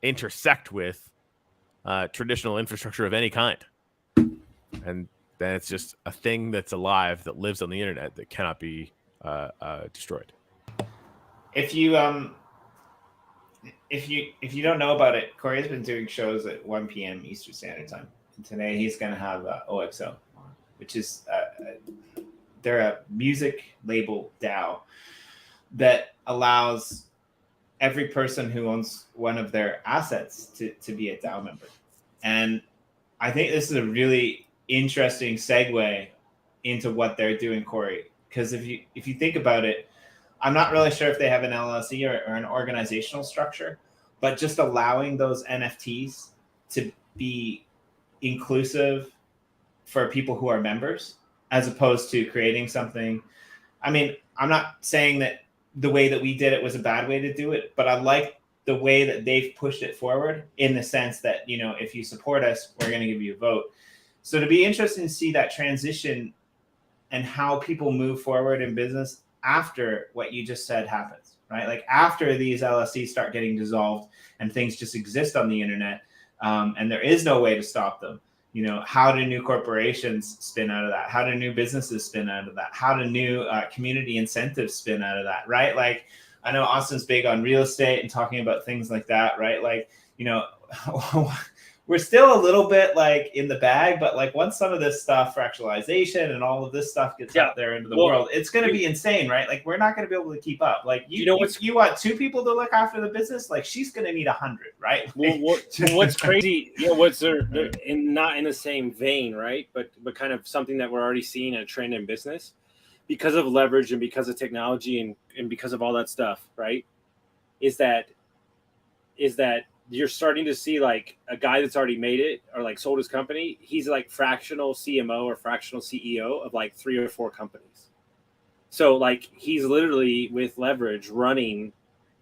intersect with traditional infrastructure of any kind. And then it's just a thing that's alive that lives on the internet that cannot be destroyed. If you don't know about it, Corey has been doing shows at 1 p.m. Eastern Standard Time. And today he's going to have OXO, which is they're a music label DAO that allows every person who owns one of their assets to be a DAO member. And I think this is a really interesting segue into what they're doing, Corey. Because if you think about it, I'm not really sure if they have an LLC or an organizational structure, but just allowing those NFTs to be inclusive for people who are members, as opposed to creating something. I mean, I'm not saying that the way that we did it was a bad way to do it, but I like the way that they've pushed it forward in the sense that, if you support us, we're going to give you a vote. So it'll be interesting to see that transition and how people move forward in business after what you just said happens, right? After these LLCs start getting dissolved and things just exist on the internet, and there is no way to stop them. How do new corporations spin out of that? How do new businesses spin out of that? How do new community incentives spin out of that, right? I know Austin's big on real estate and talking about things like that, right? We're still a little bit in the bag, but once some of this stuff, fractalization and all of this stuff gets out there into the world, it's going to be insane, right? We're not going to be able to keep up. You want 2 people to look after the business, she's going to need 100, right? What's crazy, what's they're not in the same vein, right? But kind of something that we're already seeing a trend in business because of leverage and because of technology and because of all that stuff, right? Is that you're starting to see like a guy that's already made it or like sold his company. He's like fractional CMO or fractional CEO of like 3 or 4 companies. So like he's literally with leverage running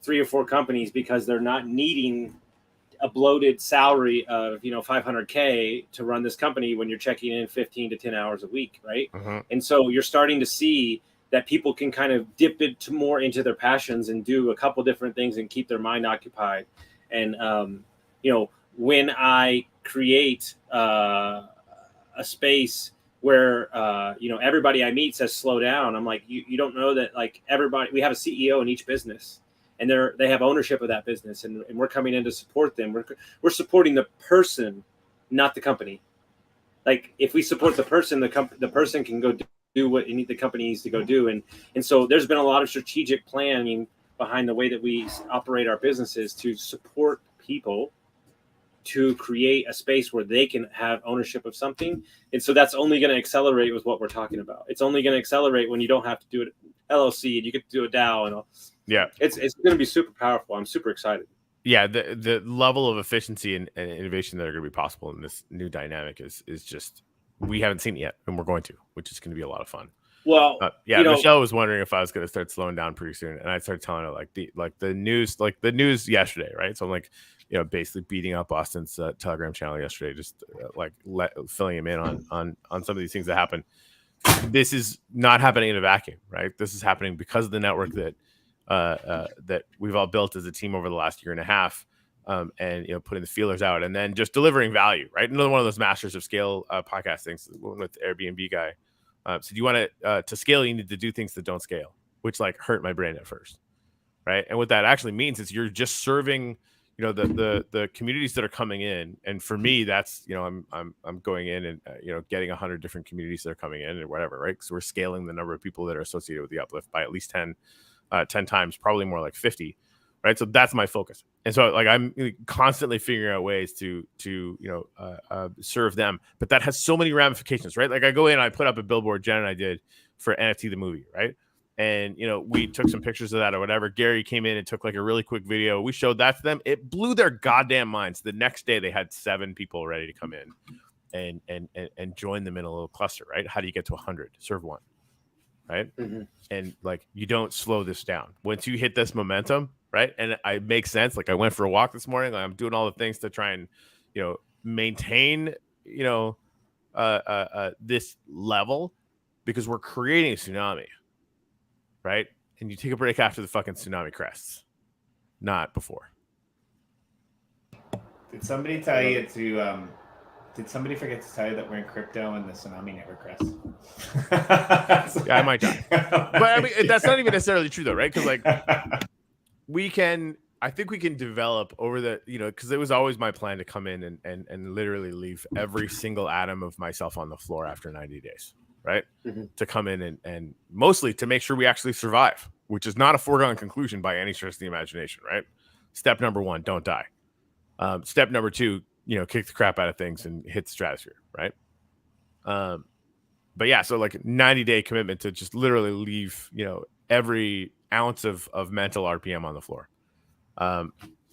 3 or 4 companies because they're not needing a bloated salary of, you know, $500K to run this company when you're checking in 15 to 10 hours a week. Right. And so you're starting to see that people can kind of dip it more into their passions and do a couple different things and keep their mind occupied. And, you know, when I create a space where, you know, everybody I meet says, slow down. I'm like, you don't know that like everybody, we have a CEO in each business and they have ownership of that business. And we're coming in to support them. We're supporting the person, not the company. Like if we support the person, the person can go do what the company needs to go do. And so there's been a lot of strategic planning behind the way that we operate our businesses to support people to create a space where they can have ownership of something. And so that's only going to accelerate with what we're talking about. It's only going to accelerate when you don't have to do it LLC and you get to do a DAO and all. Yeah. It's going to be super powerful. I'm super excited. Yeah, the level of efficiency and innovation that are going to be possible in this new dynamic is just, we haven't seen it yet, and we're going to, which is going to be a lot of fun. Well, yeah, Michelle was wondering if I was going to start slowing down pretty soon, and I started telling her the news yesterday, right? So I'm like, you know, basically beating up Austin's Telegram channel yesterday, just filling him in on some of these things that happen. This is not happening in a vacuum, right? This is happening because of the network that we've all built as a team over the last year and a half. And you know, putting the feelers out and then just delivering value, right? Another one of those masters of scale podcast things with the Airbnb guy. So do you want to scale, you need to do things that don't scale, which like hurt my brain at first, right? And what that actually means is you're just serving, you know, the communities that are coming in. And for me, that's, you know, I'm going in and you know, getting 100 different communities that are coming in or whatever, right? Because we're scaling the number of people that are associated with the Uplift by at least 10 times, probably more like 50. Right. So that's my focus. And so like I'm constantly figuring out ways to you know, serve them. But that has so many ramifications, right? Like I go in and I put up a billboard, Jen and I did, for NFT the movie, right? And, you know, we took some pictures of that or whatever. Gary came in and took like a really quick video. We showed that to them. It blew their goddamn minds. The next day they had 7 people ready to come in and join them in a little cluster, right? How do you get to 100? Serve one. Right. Mm-hmm. And like, you don't slow this down once you hit this momentum. Right. And it makes sense. Like I went for a walk this morning. Like, I'm doing all the things to try and, you know, maintain, you know, this level because we're creating a tsunami. Right. And you take a break after the fucking tsunami crests, not before. Did somebody tell you to, did somebody forget to tell you that we're in crypto and the tsunami never crests? Yeah, I might die. But I mean, that's not even necessarily true though, right? Because like I think we can develop over the, you know, because it was always my plan to come in and literally leave every single atom of myself on the floor after 90 days, right? Mm-hmm. To come in and mostly to make sure we actually survive, which is not a foregone conclusion by any stretch of the imagination, right? Step number 1, don't die. Step number 2, you know, kick the crap out of things and hit the stratosphere, right? But yeah, so like 90-day commitment to just literally leave, you know, every ounce of mental RPM on the floor.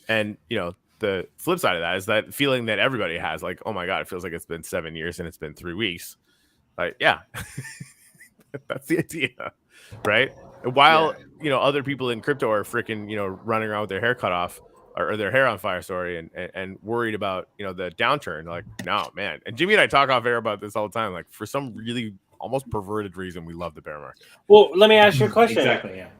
And you know, the flip side of that is that feeling that everybody has, like, oh my God, it feels like it's been 7 years and it's been 3 weeks. Like, yeah, that's the idea, right? And while, you know, other people in crypto are freaking, you know, running around with their hair cut off or their hair on fire, sorry, and worried about, you know, the downturn. Like, no, man. And Jimmy and I talk off air about this all the time. Like, for some really almost perverted reason, we love the bear market. Well, let me ask you a question. Exactly, yeah.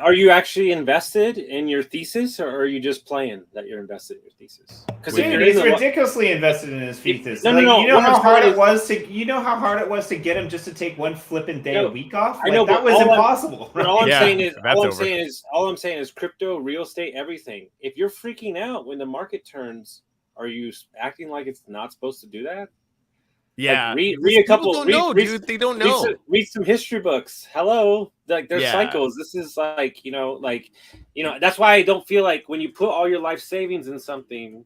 Are you actually invested in your thesis, or are you just playing that you're invested in your thesis? Because he's ridiculously invested in his thesis. No. You know how hard it was to get him just to take one flipping day a week off. Like, I know that was impossible. But all I'm saying is crypto, real estate, everything. If you're freaking out when the market turns, are you acting like it's not supposed to do that? Yeah, like read a couple. Dude, they don't know. Read some history books. Hello, like there's cycles. This is like, you know, that's why I don't feel like when you put all your life savings in something,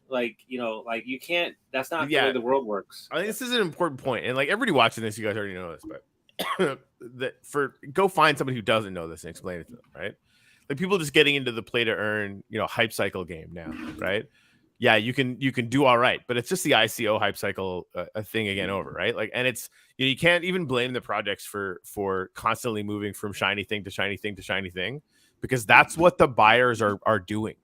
like, you know, like you can't. That's not the way the world works. I think this is an important point, and like everybody watching this, you guys already know this, but go find somebody who doesn't know this and explain it to them, right? like people just getting into the play to earn, hype cycle game now, right? Yeah, you can do all right, but it's just the ICO hype cycle a thing again over, right? Like, and it's you can't even blame the projects for constantly moving from shiny thing to shiny thing to shiny thing, because that's what the buyers are doing,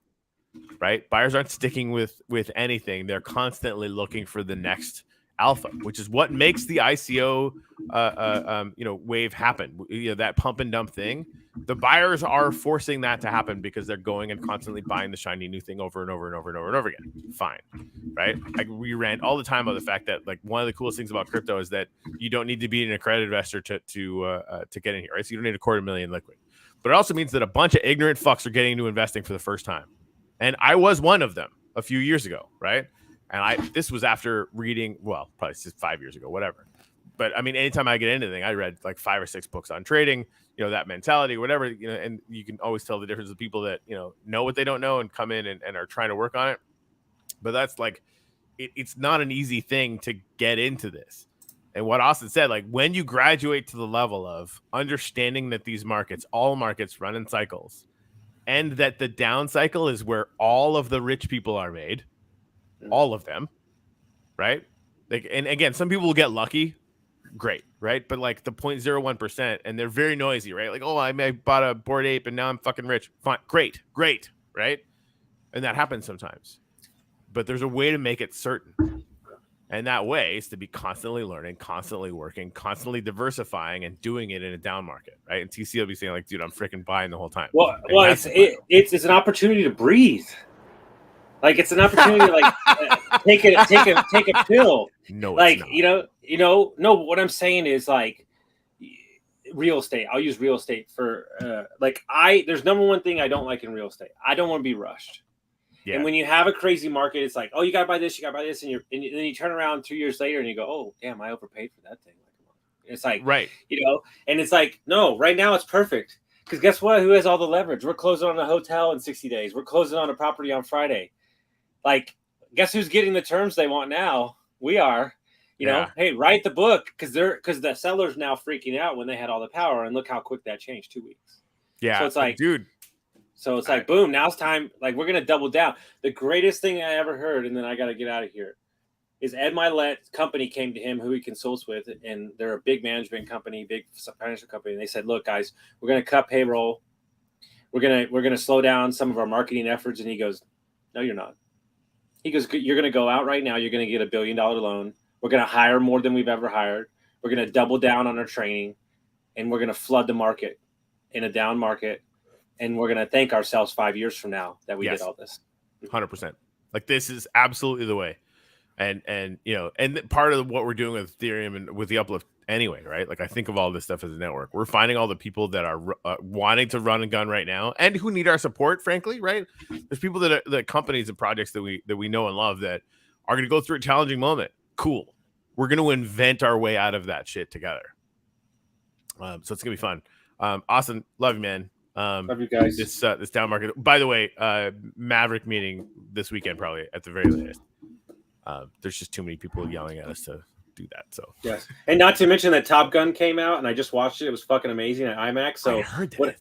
right? Buyers aren't sticking with anything; they're constantly looking for the next alpha, which is what makes the ICO wave happen. That pump and dump thing. The buyers are forcing that to happen because they're going and constantly buying the shiny new thing over and over and over and over and over again. Fine, right? We rant all the time about the fact that like one of the coolest things about crypto is that you don't need to be an accredited investor to get in here, right? So you don't need $250,000 liquid, but it also means that a bunch of ignorant fucks are getting into investing for the first time, and I was one of them a few years ago, right? And this was after reading, well, probably 5 years ago, whatever. But I mean, anytime I get into anything, I read like 5 or 6 books on trading, that mentality, whatever, and you can always tell the difference of people that, know what they don't know and come in and are trying to work on it. But that's like, it's not an easy thing to get into this. And what Austin said, like when you graduate to the level of understanding that these markets, all markets run in cycles, and that the down cycle is where all of the rich people are made, all of them, right? Like, and again, some people will get lucky, great, right? But like the 0.01%, and they're very noisy, right? Like, oh, I bought a Bored Ape and now I'm fucking rich. Fine, great, right? And that happens sometimes. But there's a way to make it certain. And that way is to be constantly learning, constantly working, constantly diversifying, and doing it in a down market, right? And TC will be saying like, dude, I'm freaking buying the whole time. Well, it's an opportunity to breathe. Like it's an opportunity to like take a pill. No, like it's not. No. What I'm saying is like real estate. I'll use real estate for there's number one thing I don't like in real estate. I don't want to be rushed. Yeah. And when you have a crazy market, it's like, oh, you gotta buy this, and then you turn around 2 years later and you go, oh, damn, I overpaid for that thing. It's like, right, and it's like, no, right now it's perfect because guess what? Who has all the leverage? We're closing on a hotel in 60 days. We're closing on a property on Friday. Like, guess who's getting the terms they want now? We are. You know, hey, write the book because the seller's now freaking out when they had all the power, and look how quick that changed 2 weeks. Yeah, so it's like, dude. So it's like, boom, now it's time. Like, we're gonna double down. The greatest thing I ever heard, and then I got to get out of here, is Ed Milet's company came to him, who he consults with, and they're a big management company, big financial company. And they said, look, guys, we're gonna cut payroll. We're gonna slow down some of our marketing efforts. And he goes, no, you're not. He goes, you're going to go out right now. You're going to get $1 billion loan. We're going to hire more than we've ever hired. We're going to double down on our training, and we're going to flood the market in a down market. And we're going to thank ourselves 5 years from now that we did all this. 100%. Like this is absolutely the way. And part of what we're doing with Ethereum and with the Uplift anyway, right? Like I think of all this stuff as a network. We're finding all the people that are wanting to run and gun right now and who need our support, frankly, right? There's people that are the companies and projects that we know and love that are going to go through a challenging moment. Cool. We're going to invent our way out of that shit together. So it's going to be fun. Austin, love you, man. Love you guys. This down market. By the way, Maverick meeting this weekend, probably at the very latest. There's just too many people yelling at us to do that. So yes, and not to mention that Top Gun came out, and I just watched it. It was fucking amazing at IMAX. So I heard that.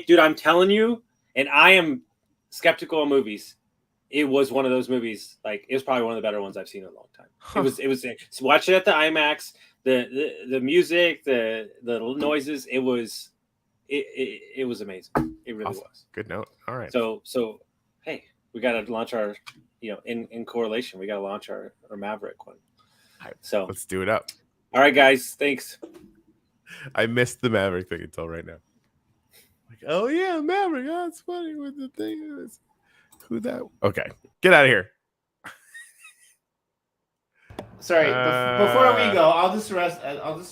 Dude, I'm telling you, and I am skeptical of movies. It was one of those movies. Like it was probably one of the better ones I've seen in a long time. Huh. It was. So watch it at the IMAX. The music, the noises. It was amazing. It really was. Good note. All right. So hey, we got to launch our. In correlation, we got to launch our Maverick one. So let's do it up. All right, guys. Thanks. I missed the Maverick thing until right now. Like, oh yeah, Maverick. Oh, it's funny with the thing is who that. Okay, get out of here. Sorry, before we go, I'll just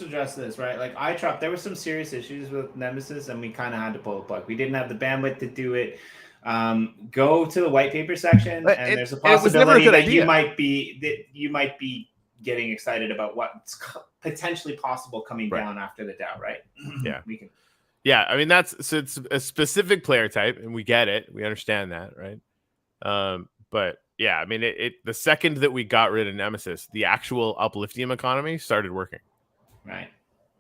address this, right? Like there were some serious issues with Nemesis, and we kind of had to pull the plug. We didn't have the bandwidth to do it. Go to the white paper section, and there's a possibility that you might be getting excited about what's potentially possible coming down after the DAO, right? Yeah, we can. Yeah, I mean it's a specific player type, and we get it, we understand that, right? But yeah, I mean the second that we got rid of Nemesis, the actual Upliftium economy started working, right?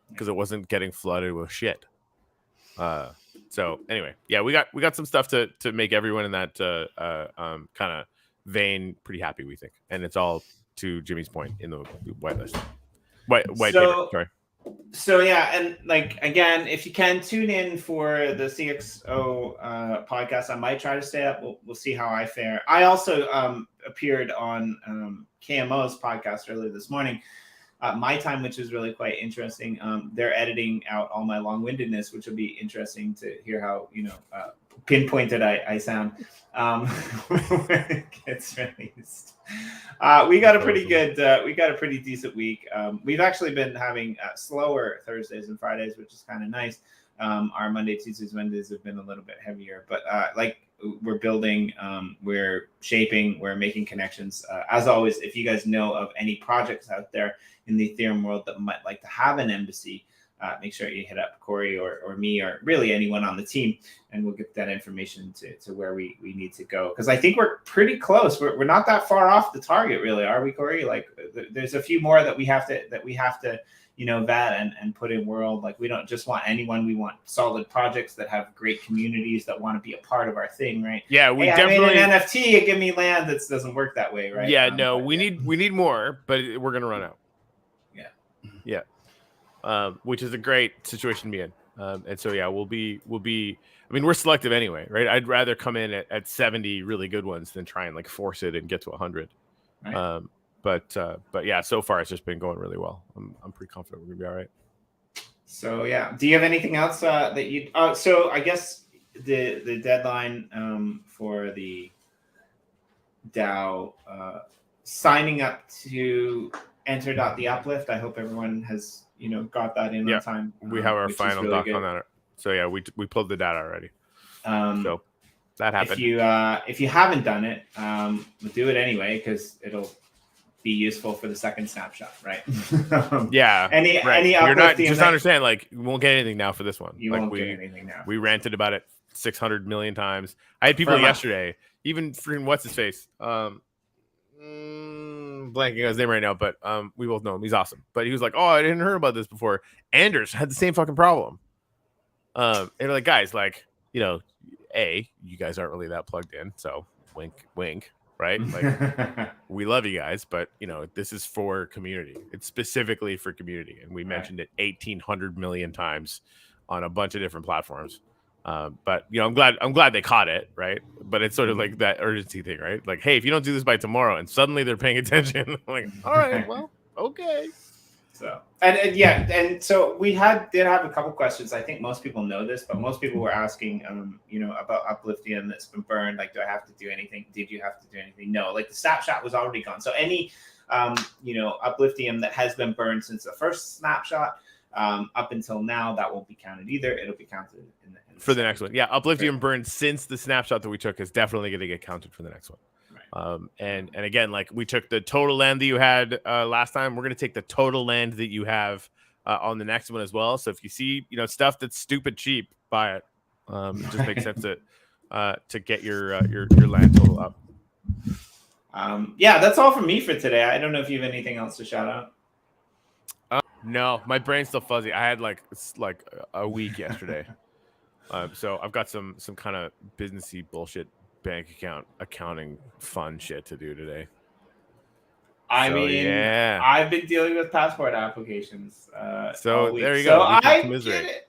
Because it wasn't getting flooded with shit. So anyway, yeah, we got some stuff to make everyone in that kind of vein pretty happy, we think, and it's all to Jimmy's point in the whitelist, white paper. Sorry. So yeah, and like again, if you can tune in for the CXO podcast, I might try to stay up. We'll see how I fare. I also appeared on KMO's podcast earlier this morning. My time, which is really quite interesting. They're editing out all my long-windedness, which will be interesting to hear how pinpointed I sound when it gets released. We got a pretty good, we got a pretty decent week. We've actually been having slower Thursdays and Fridays, which is kind of nice. Our Monday, Tuesdays, Wednesdays have been a little bit heavier, but we're building, we're shaping, we're making connections. As always, if you guys know of any projects out there in the Ethereum world that might like to have an embassy, make sure you hit up Corey or me or really anyone on the team, and we'll get that information to where we need to go. Because I think we're pretty close. We're not that far off the target, really, are we, Corey? Like there's a few more that we have to vet and put in world. Like we don't just want anyone. We want solid projects that have great communities that want to be a part of our thing, right? Yeah, we definitely. I made an NFT, give me land. That doesn't work that way, right? Yeah, no, we need more, but we're gonna run out. Yeah. Which is a great situation to be in. And so, yeah, we'll be, I mean, we're selective anyway, right? I'd rather come in at 70 really good ones than try and like force it and get to 100. Right. But yeah, so far it's just been going really well. I'm pretty confident we're gonna be all right. So yeah, do you have anything else that you? So I guess the deadline for the DAO signing up to enter .TheUpLift. I hope everyone has got that in on time. We have our final really doc on that. So yeah, we pulled the data already. So that happened. If you haven't done it, we'll do it anyway because it'll be useful for the second snapshot, right? Yeah. Any You're not just understand, like, we won't get anything now for this one. You won't get anything now. We ranted about it 600 million times. I had people yesterday, even freaking what's his face, blanking on his name right now, but we both know him. He's awesome. But he was like, "Oh, I didn't hear about this before." Anders had the same fucking problem. And they're like, guys, like, you guys aren't really that plugged in, so wink, wink, right? Like, we love you guys, but this is for community. It's specifically for community, and we mentioned it 1,800 million times on a bunch of different platforms. But I'm glad they caught it, right? But it's sort of like that urgency thing, right? Like, hey, if you don't do this by tomorrow, and suddenly they're paying attention, I'm like, all right, well, okay. So and so we did have a couple questions. I think most people know this, but most people were asking, about Upliftium that's been burned. Like, do I have to do anything? Did you have to do anything? No, like the snapshot was already gone. So any, Upliftium that has been burned since the first snapshot, up until now, that won't be counted either. It'll be counted for the next one. Yeah, Upliftium burned since the snapshot that we took is definitely going to get counted for the next one. Right. And again, like, we took the total land that you had last time. We're going to take the total land that you have on the next one as well. So if you see stuff that's stupid cheap, buy it. It just makes sense to get your land total up. Yeah, that's all from me for today. I don't know if you have anything else to shout out. No, my brain's still fuzzy. I had like a week yesterday. So I've got some kind of businessy bullshit bank accounting fun shit to do today. I've been dealing with passport applications. So there you go. So I get it.